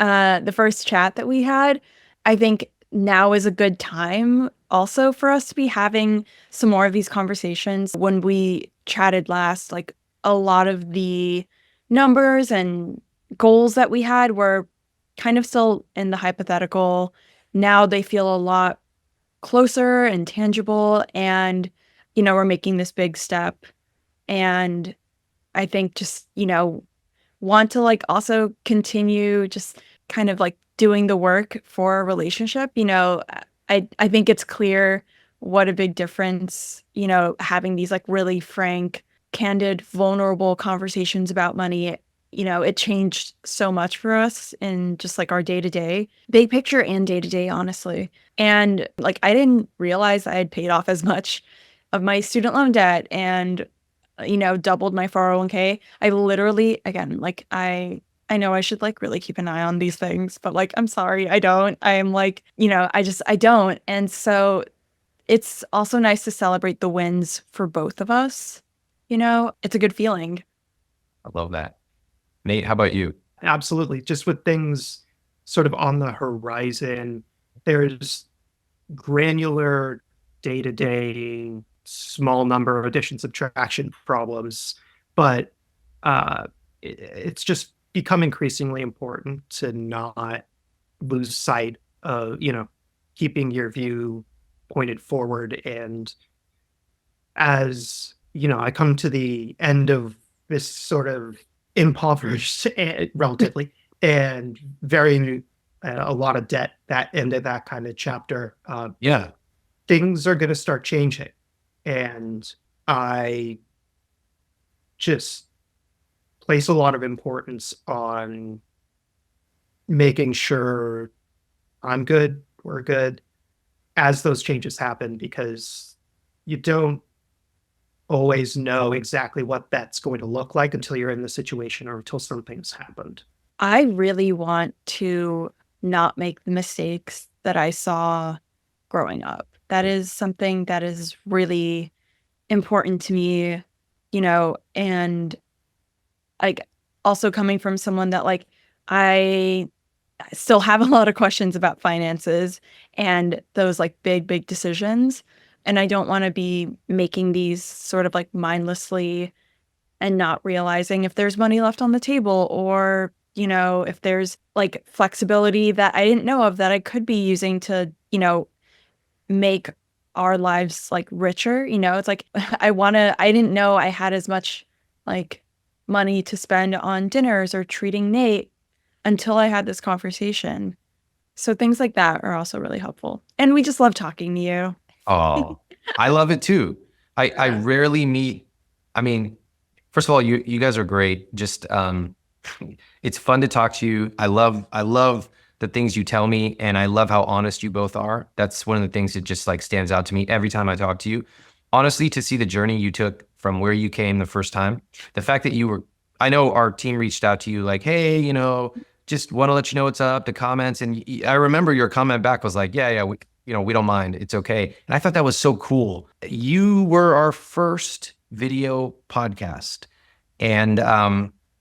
chat that we had. I think now is a good time also for us to be having some more of these conversations. When we chatted last, like a lot of the numbers and goals that we had were kind of still in the hypothetical. Now they feel a lot closer and tangible, and we're making this big step. And I think just want to like also continue just kind of like doing the work for a relationship. I think it's clear what a big difference having these like really frank, candid, vulnerable conversations about money. It changed so much for us in just like our day-to-day, big picture and day-to-day, honestly. And like, I didn't realize I had paid off as much of my student loan debt and, doubled my 401k. I literally, again, like I know I should like really keep an eye on these things, but like, I'm sorry, I don't. I am like, I don't. And so it's also nice to celebrate the wins for both of us. It's a good feeling. I love that. Nate, how about you? Absolutely. Just with things sort of on the horizon, there's granular day-to-day, small number of addition, subtraction problems, but it's just become increasingly important to not lose sight of, keeping your view pointed forward. And as, I come to the end of this sort of impoverished relatively and very a lot of debt, that ended that kind of chapter. Things are going to start changing. And I just place a lot of importance on making sure I'm good, we're good, as those changes happen, because you don't always know exactly what that's going to look like until you're in the situation or until something's happened. I really want to not make the mistakes that I saw growing up. That is something that is really important to me, and like also coming from someone that like I still have a lot of questions about finances and those like big decisions. And I don't want to be making these sort of like mindlessly and not realizing if there's money left on the table or, if there's like flexibility that I didn't know of that I could be using to, make our lives like richer. It's like I didn't know I had as much like money to spend on dinners or treating Nate until I had this conversation. So things like that are also really helpful. And we just love talking to you. Oh, I love it too. I rarely meet, first of all, you guys are great. Just, it's fun to talk to you. I love the things you tell me, and I love how honest you both are. That's one of the things that just like stands out to me every time I talk to you. Honestly, to see the journey you took from where you came the first time, the fact that I know our team reached out to you like, hey, just want to let you know what's up, the comments. And I remember your comment back was like, yeah, we don't mind. It's okay. And I thought that was so cool. You were our first video podcast. And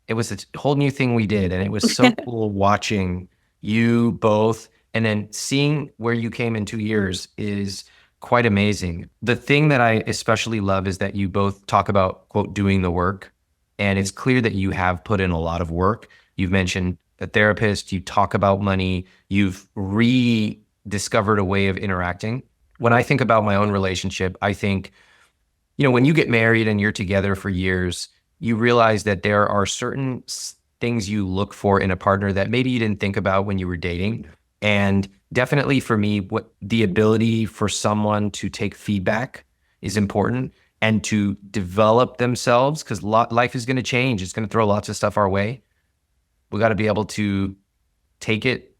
it was a whole new thing we did. And it was so cool watching you both. And then seeing where you came in 2 years is quite amazing. The thing that I especially love is that you both talk about, quote, doing the work. And it's clear that you have put in a lot of work. You've mentioned a therapist, you talk about money, you've rediscovered a way of interacting. When I think about my own relationship, I think, when you get married and you're together for years, you realize that there are certain things you look for in a partner that maybe you didn't think about when you were dating. And definitely for me, the ability for someone to take feedback is important and to develop themselves, because life is going to change. It's going to throw lots of stuff our way. We got to be able to take it,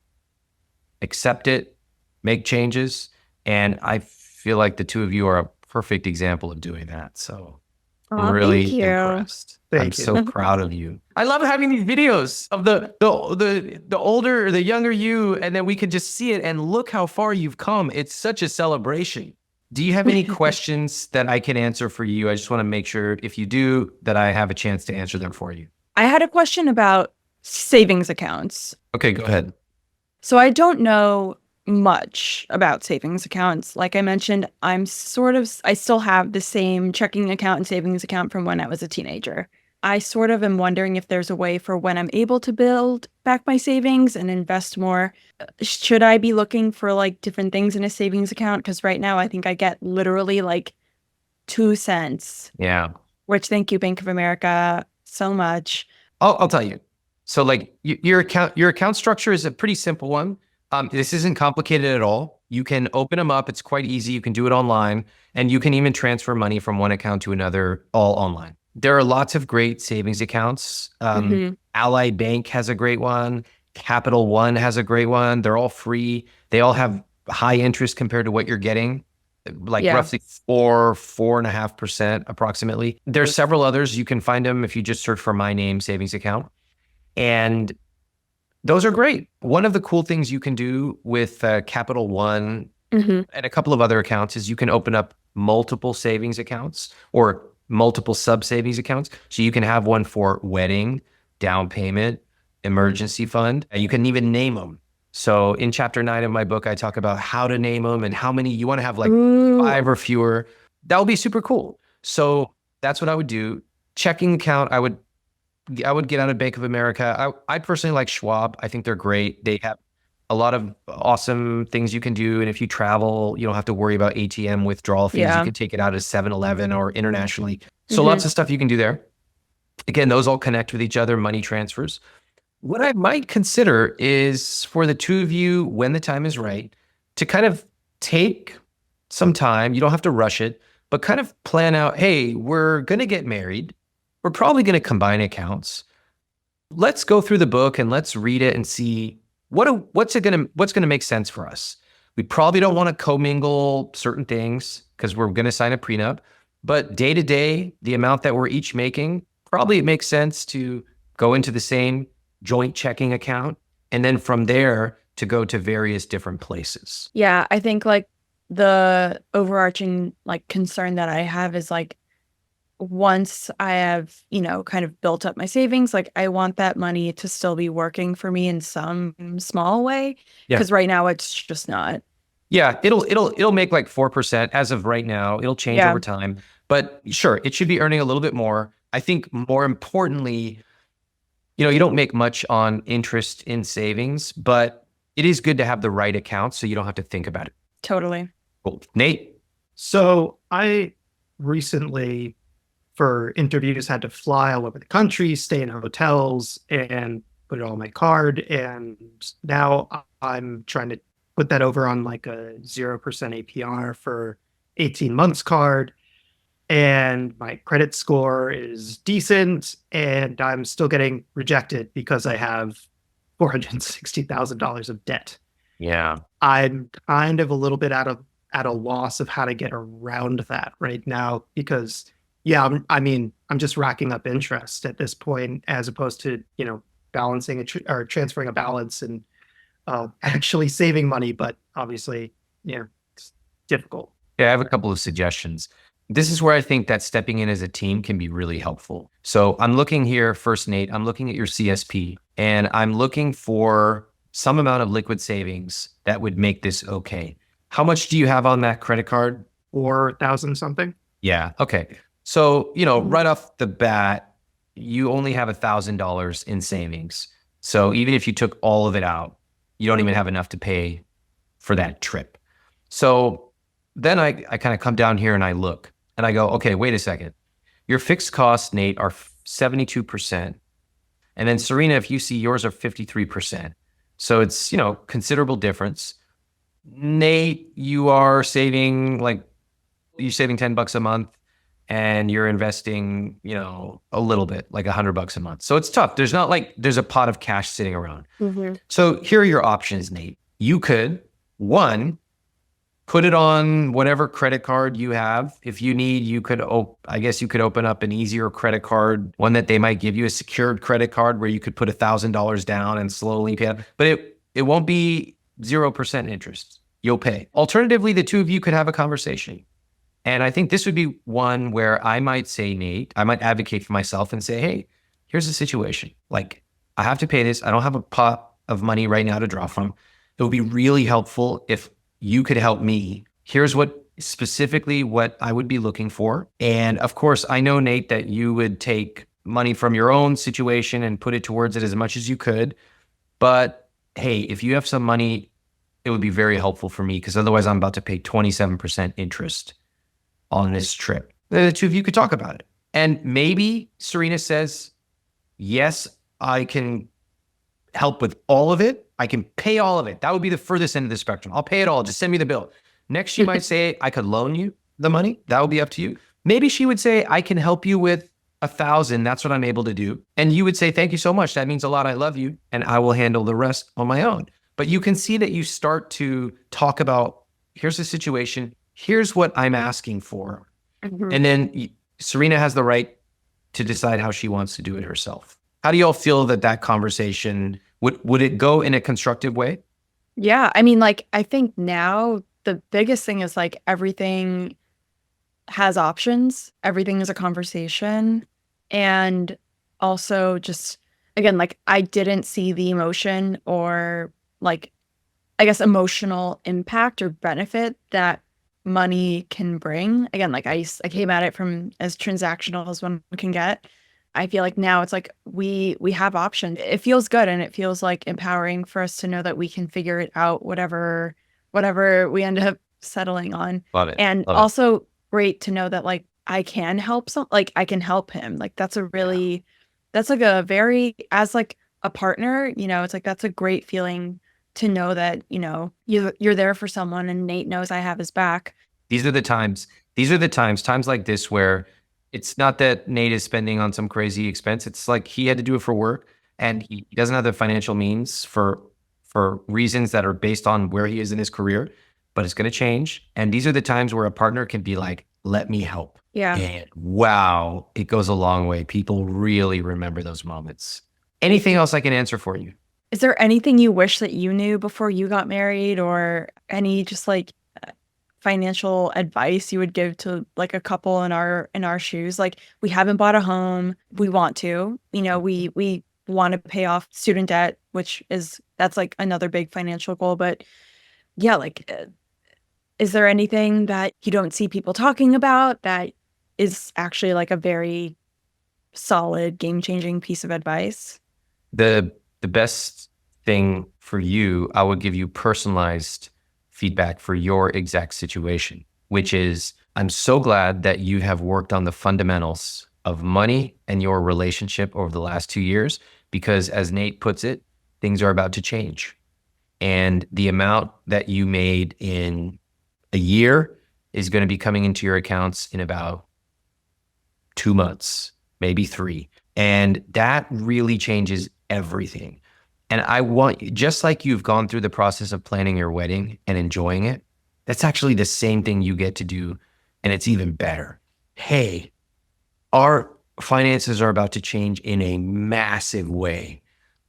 accept it, make changes. And I feel like the two of you are a perfect example of doing that. So I'm really thank you. impressed. Thank I'm you. so proud of you. I love having these videos of the older, the younger you, and then we can just see it and look how far you've come. It's such a celebration. Do you have any questions that I can answer for you? I just want to make sure, if you do, that I have a chance to answer them for you. I had a question about savings accounts. Okay, go ahead. So I don't know much about savings accounts. Like I mentioned, I still have the same checking account and savings account from when I was a teenager. I sort of am wondering if there's a way for when I'm able to build back my savings and invest more. Should I be looking for like different things in a savings account? Because right now I think I get literally like 2 cents. Yeah. Which, thank you, Bank of America, so much. I'll tell you. So like your account structure is a pretty simple one. This isn't complicated at all. You can open them up. It's quite easy. You can do it online, and you can even transfer money from one account to another all online. There are lots of great savings accounts. Ally Bank has a great one. Capital One has a great one. They're all free. They all have high interest compared to what you're getting, like roughly 4.5% approximately. There's several others. You can find them if you just search for my name savings account. And those are great. One of the cool things you can do with Capital One and a couple of other accounts is you can open up multiple savings accounts or multiple sub-savings accounts. So you can have one for wedding, down payment, emergency fund, and you can even name them. So in chapter 9 of my book, I talk about how to name them and how many you want to have, like 5 or fewer. That would be super cool. So that's what I would do. Checking account, I would get out of Bank of America. I personally like Schwab. I think they're great. They have a lot of awesome things you can do. And if you travel, you don't have to worry about ATM withdrawal fees. You can take it out at 7-Eleven or internationally. So lots of stuff you can do there. Again, those all connect with each other, money transfers. What I might consider is for the two of you, when the time is right, to kind of take some time. You don't have to rush it, but kind of plan out, hey, we're going to get married. We're probably going to combine accounts. Let's go through the book and let's read it and see what's going to make sense for us. We probably don't want to commingle certain things because we're going to sign a prenup, but day to day, the amount that we're each making, probably it makes sense to go into the same joint checking account. And then from there to go to various different places. Yeah, I think like the overarching like concern that I have is like, once I have, kind of built up my savings, like I want that money to still be working for me in some small way. Because right now it's just not. Yeah, it'll make like 4% as of right now. It'll change over time. But sure, it should be earning a little bit more. I think more importantly, you don't make much on interest in savings, but it is good to have the right account so you don't have to think about it. Totally. Cool. Nate? So I recently, for interviews, had to fly all over the country, stay in hotels, and put it all on my card. And now I'm trying to put that over on like a 0% APR for 18 months card. And my credit score is decent, and I'm still getting rejected because I have $460,000 of debt. Yeah. I'm kind of a little bit at a loss of how to get around that right now because I'm just racking up interest at this point as opposed to, balancing or transferring a balance and actually saving money, but obviously, it's difficult. Yeah, I have a couple of suggestions. This is where I think that stepping in as a team can be really helpful. So I'm looking here first, Nate, I'm looking at your CSP and I'm looking for some amount of liquid savings that would make this okay. How much do you have on that credit card? 4,000 something. Yeah. Okay. So, right off the bat, you only have $1,000 in savings. So even if you took all of it out, you don't even have enough to pay for that trip. So then I kind of come down here and I look and I go, okay, wait a second. Your fixed costs, Nate, are 72%. And then Serena, if you see yours are 53%. So it's, considerable difference. Nate, you're saving $10 a month and you're investing, a little bit, like $100 a month. So it's tough. There's not like there's a pot of cash sitting around. Mm-hmm. So here are your options, Nate. You could, one, put it on whatever credit card you have. If you need, you could open up an easier credit card, one that they might give you, a secured credit card where you could put $1,000 down and slowly pay it. But it won't be 0% interest. You'll pay. Alternatively, the two of you could have a conversation. And I think this would be one where I might say, Nate, I might advocate for myself and say, hey, here's the situation. Like, I have to pay this. I don't have a pot of money right now to draw from. It would be really helpful if you could help me. Here's what I would be looking for. And of course, I know, Nate, that you would take money from your own situation and put it towards it as much as you could. But hey, if you have some money, it would be very helpful for me because otherwise I'm about to pay 27% interest on this trip. The two of you could talk about it. And maybe Serena says, yes, I can help with all of it. I can pay all of it. That would be the furthest end of the spectrum. I'll pay it all. Just send me the bill. Next, she might say, I could loan you the money. That would be up to you. Maybe she would say, I can help you with 1,000. That's what I'm able to do. And you would say, thank you so much. That means a lot. I love you. And I will handle the rest on my own. But you can see that you start to talk about, here's the situation. Here's what I'm asking for. Mm-hmm. And then Serena has the right to decide how she wants to do it herself. How do y'all feel that conversation, would it go in a constructive way? Yeah. I mean, like, I think now the biggest thing is like everything has options. Everything is a conversation. And also just, again, like I didn't see the emotion or like, I guess, emotional impact or benefit that money can bring. Again, like I came at it from as transactional as one can get. I feel like now it's like we have options. It feels good and it feels like empowering for us to know that we can figure it out, whatever we end up settling on. Love it. And Love it. also great to know that like I can help I can help him. Like that's a really that's like a very, as like a partner, it's like that's a great feeling to know that, you're there for someone and Nate knows I have his back. These are the times like this where it's not that Nate is spending on some crazy expense. It's like he had to do it for work and he doesn't have the financial means for reasons that are based on where he is in his career, but it's going to change. And these are the times where a partner can be like, let me help. Yeah. And wow, it goes a long way. People really remember those moments. Anything else I can answer for you? Is there anything you wish that you knew before you got married, or any just like financial advice you would give to like a couple in our shoes? Like, we haven't bought a home. We want to, we want to pay off student debt, that's like another big financial goal. But yeah, like, is there anything that you don't see people talking about that is actually like a very solid game-changing piece of advice? The best thing for you, I would give you personalized feedback for your exact situation, which is, I'm so glad that you have worked on the fundamentals of money and your relationship over the last 2 years, because as Nate puts it, things are about to change. And the amount that you made in a year is going to be coming into your accounts in about 2 months, maybe 3. And that really changes everything. And I want, just like you've gone through the process of planning your wedding and enjoying it, that's actually the same thing you get to do. And it's even better. Hey, our finances are about to change in a massive way.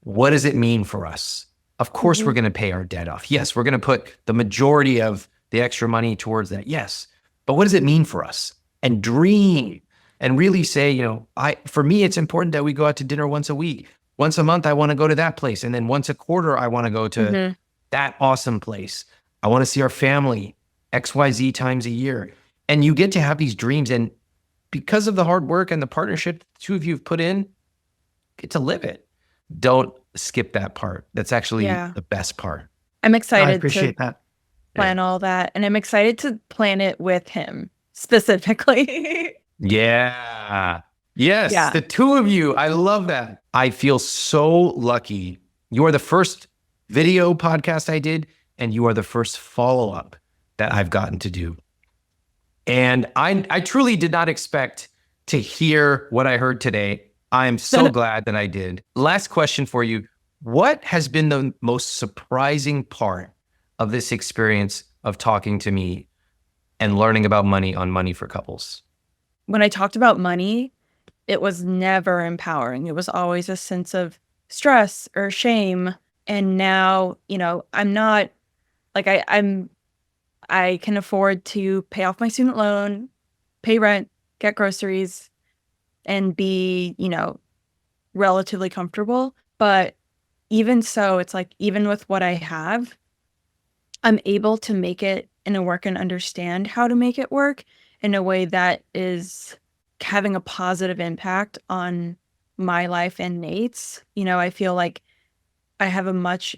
what does it mean for us? Of course, we're going to pay our debt off. Yes, we're going to put the majority of the extra money towards that. Yes. But what does it mean for us? And dream and really say, you know, for me, it's important that we go out to dinner once a week. Once a month, I want to go to that place. And then once a quarter, I want to go to that awesome place. I want to see our family XYZ times a year. And you get to have these dreams. And because of the hard work and the partnership the two of you have put in, get to live it. Don't skip that part. That's actually the best part. I'm excited I appreciate that. Plan all that. And I'm excited to plan it with him specifically. Yeah. Yes. The two of you. I love that. I feel so lucky. You are the first video podcast I did, and you are the first follow-up that I've gotten to do. And I truly did not expect to hear what I heard today. I'm so glad that I did. Last question for you. What has been the most surprising part of this experience of talking to me and learning about money on Money for Couples? When I talked about money, it was never empowering. It was always a sense of stress or shame. And now, you know, I'm not like I can afford to pay off my student loan, pay rent, get groceries, and be, you know, relatively comfortable. But even so, it's like, even with what I have, I'm able to make it in a work and understand how to make it work in a way that is having a positive impact on my life and Nate's. You know, I feel like I have a much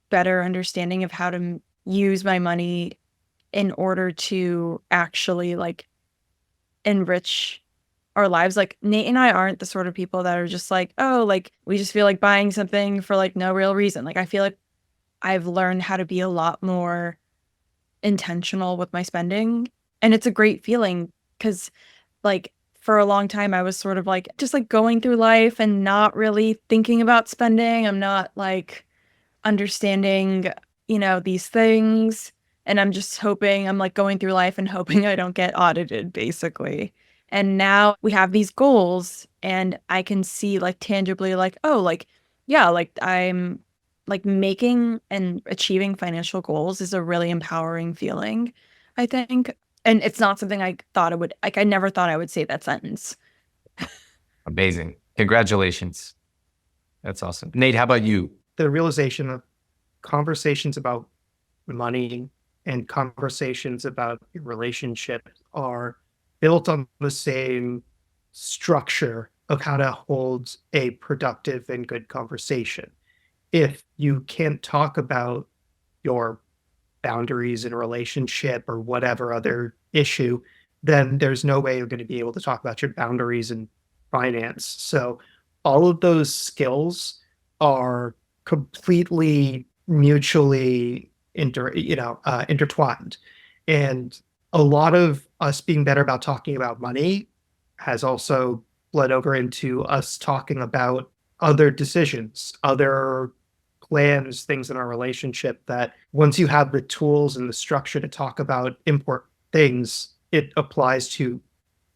better understanding of how to use my money in order to actually like enrich our lives. Like Nate and I aren't the sort of people that are just like, oh, like we just feel like buying something for like no real reason. Like I feel like I've learned how to be a lot more intentional with my spending. And it's a great feeling because like for a long time I was sort of like just like going through life and not really thinking about spending. I'm not like understanding, you know, these things. And I'm just hoping, I'm like going through life and hoping I don't get audited, basically. And now we have these goals and I can see like tangibly like, oh, like, yeah, like I'm like making and achieving financial goals is a really empowering feeling, I think. And it's not something I thought it would, like, I never thought I would say that sentence. Amazing. Congratulations. That's awesome. Nate, how about you? The realization of conversations about money and conversations about your relationship are built on the same structure of how to hold a productive and good conversation. If you can't talk about your boundaries in a relationship or whatever other issue, then there's no way you're going to be able to talk about your boundaries in finance. So all of those skills are completely mutually intertwined. And a lot of us being better about talking about money has also bled over into us talking about other decisions, other plans, things in our relationship that once you have the tools and the structure to talk about important things, it applies to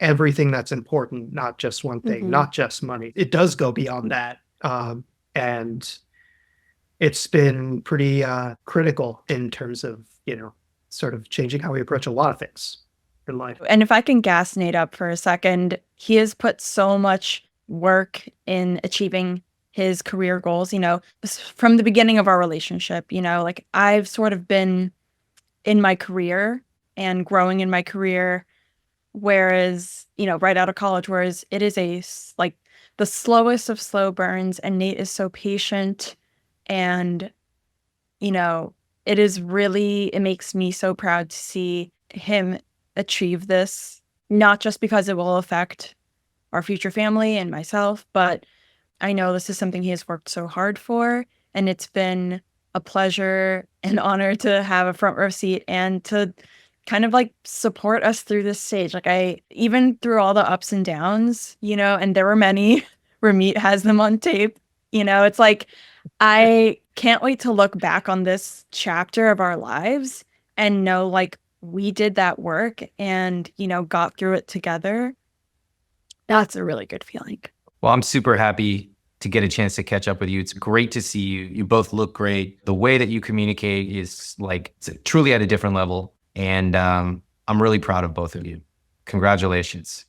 everything that's important, not just one thing, not just money. It does go beyond that. And it's been pretty critical in terms of, you know, sort of changing how we approach a lot of things in life. And if I can gas Nate up for a second, he has put so much work in achieving his career goals, you know, from the beginning of our relationship. You know, like I've sort of been in my career and growing in my career, whereas, you know, right out of college, whereas it is like the slowest of slow burns, and Nate is so patient. And, you know, it makes me so proud to see him achieve this, not just because it will affect our future family and myself, but I know this is something he has worked so hard for, and it's been a pleasure and honor to have a front row seat and to kind of like support us through this stage. Like even through all the ups and downs, you know, and there were many, Ramit has them on tape, you know, it's like, I can't wait to look back on this chapter of our lives and know like we did that work and, you know, got through it together. That's a really good feeling. Well, I'm super happy to get a chance to catch up with you. It's great to see you. You both look great. The way that you communicate is like it's truly at a different level. And I'm really proud of both of you. Congratulations.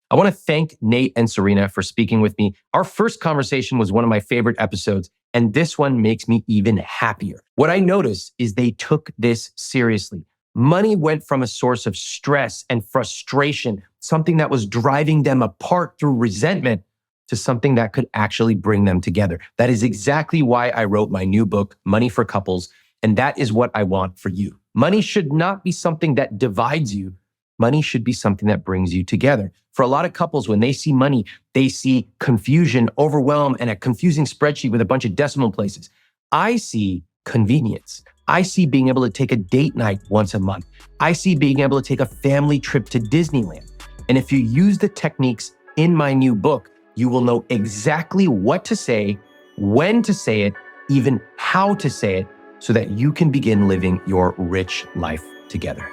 I want to thank Nate and Serena for speaking with me. Our first conversation was one of my favorite episodes, and this one makes me even happier. What I noticed is they took this seriously. Money went from a source of stress and frustration, something that was driving them apart through resentment, to something that could actually bring them together. That is exactly why I wrote my new book, Money for Couples, and that is what I want for you. Money should not be something that divides you. Money should be something that brings you together. For a lot of couples, when they see money, they see confusion, overwhelm, and a confusing spreadsheet with a bunch of decimal places. I see convenience. I see being able to take a date night once a month. I see being able to take a family trip to Disneyland. And if you use the techniques in my new book, you will know exactly what to say, when to say it, even how to say it, so that you can begin living your rich life together.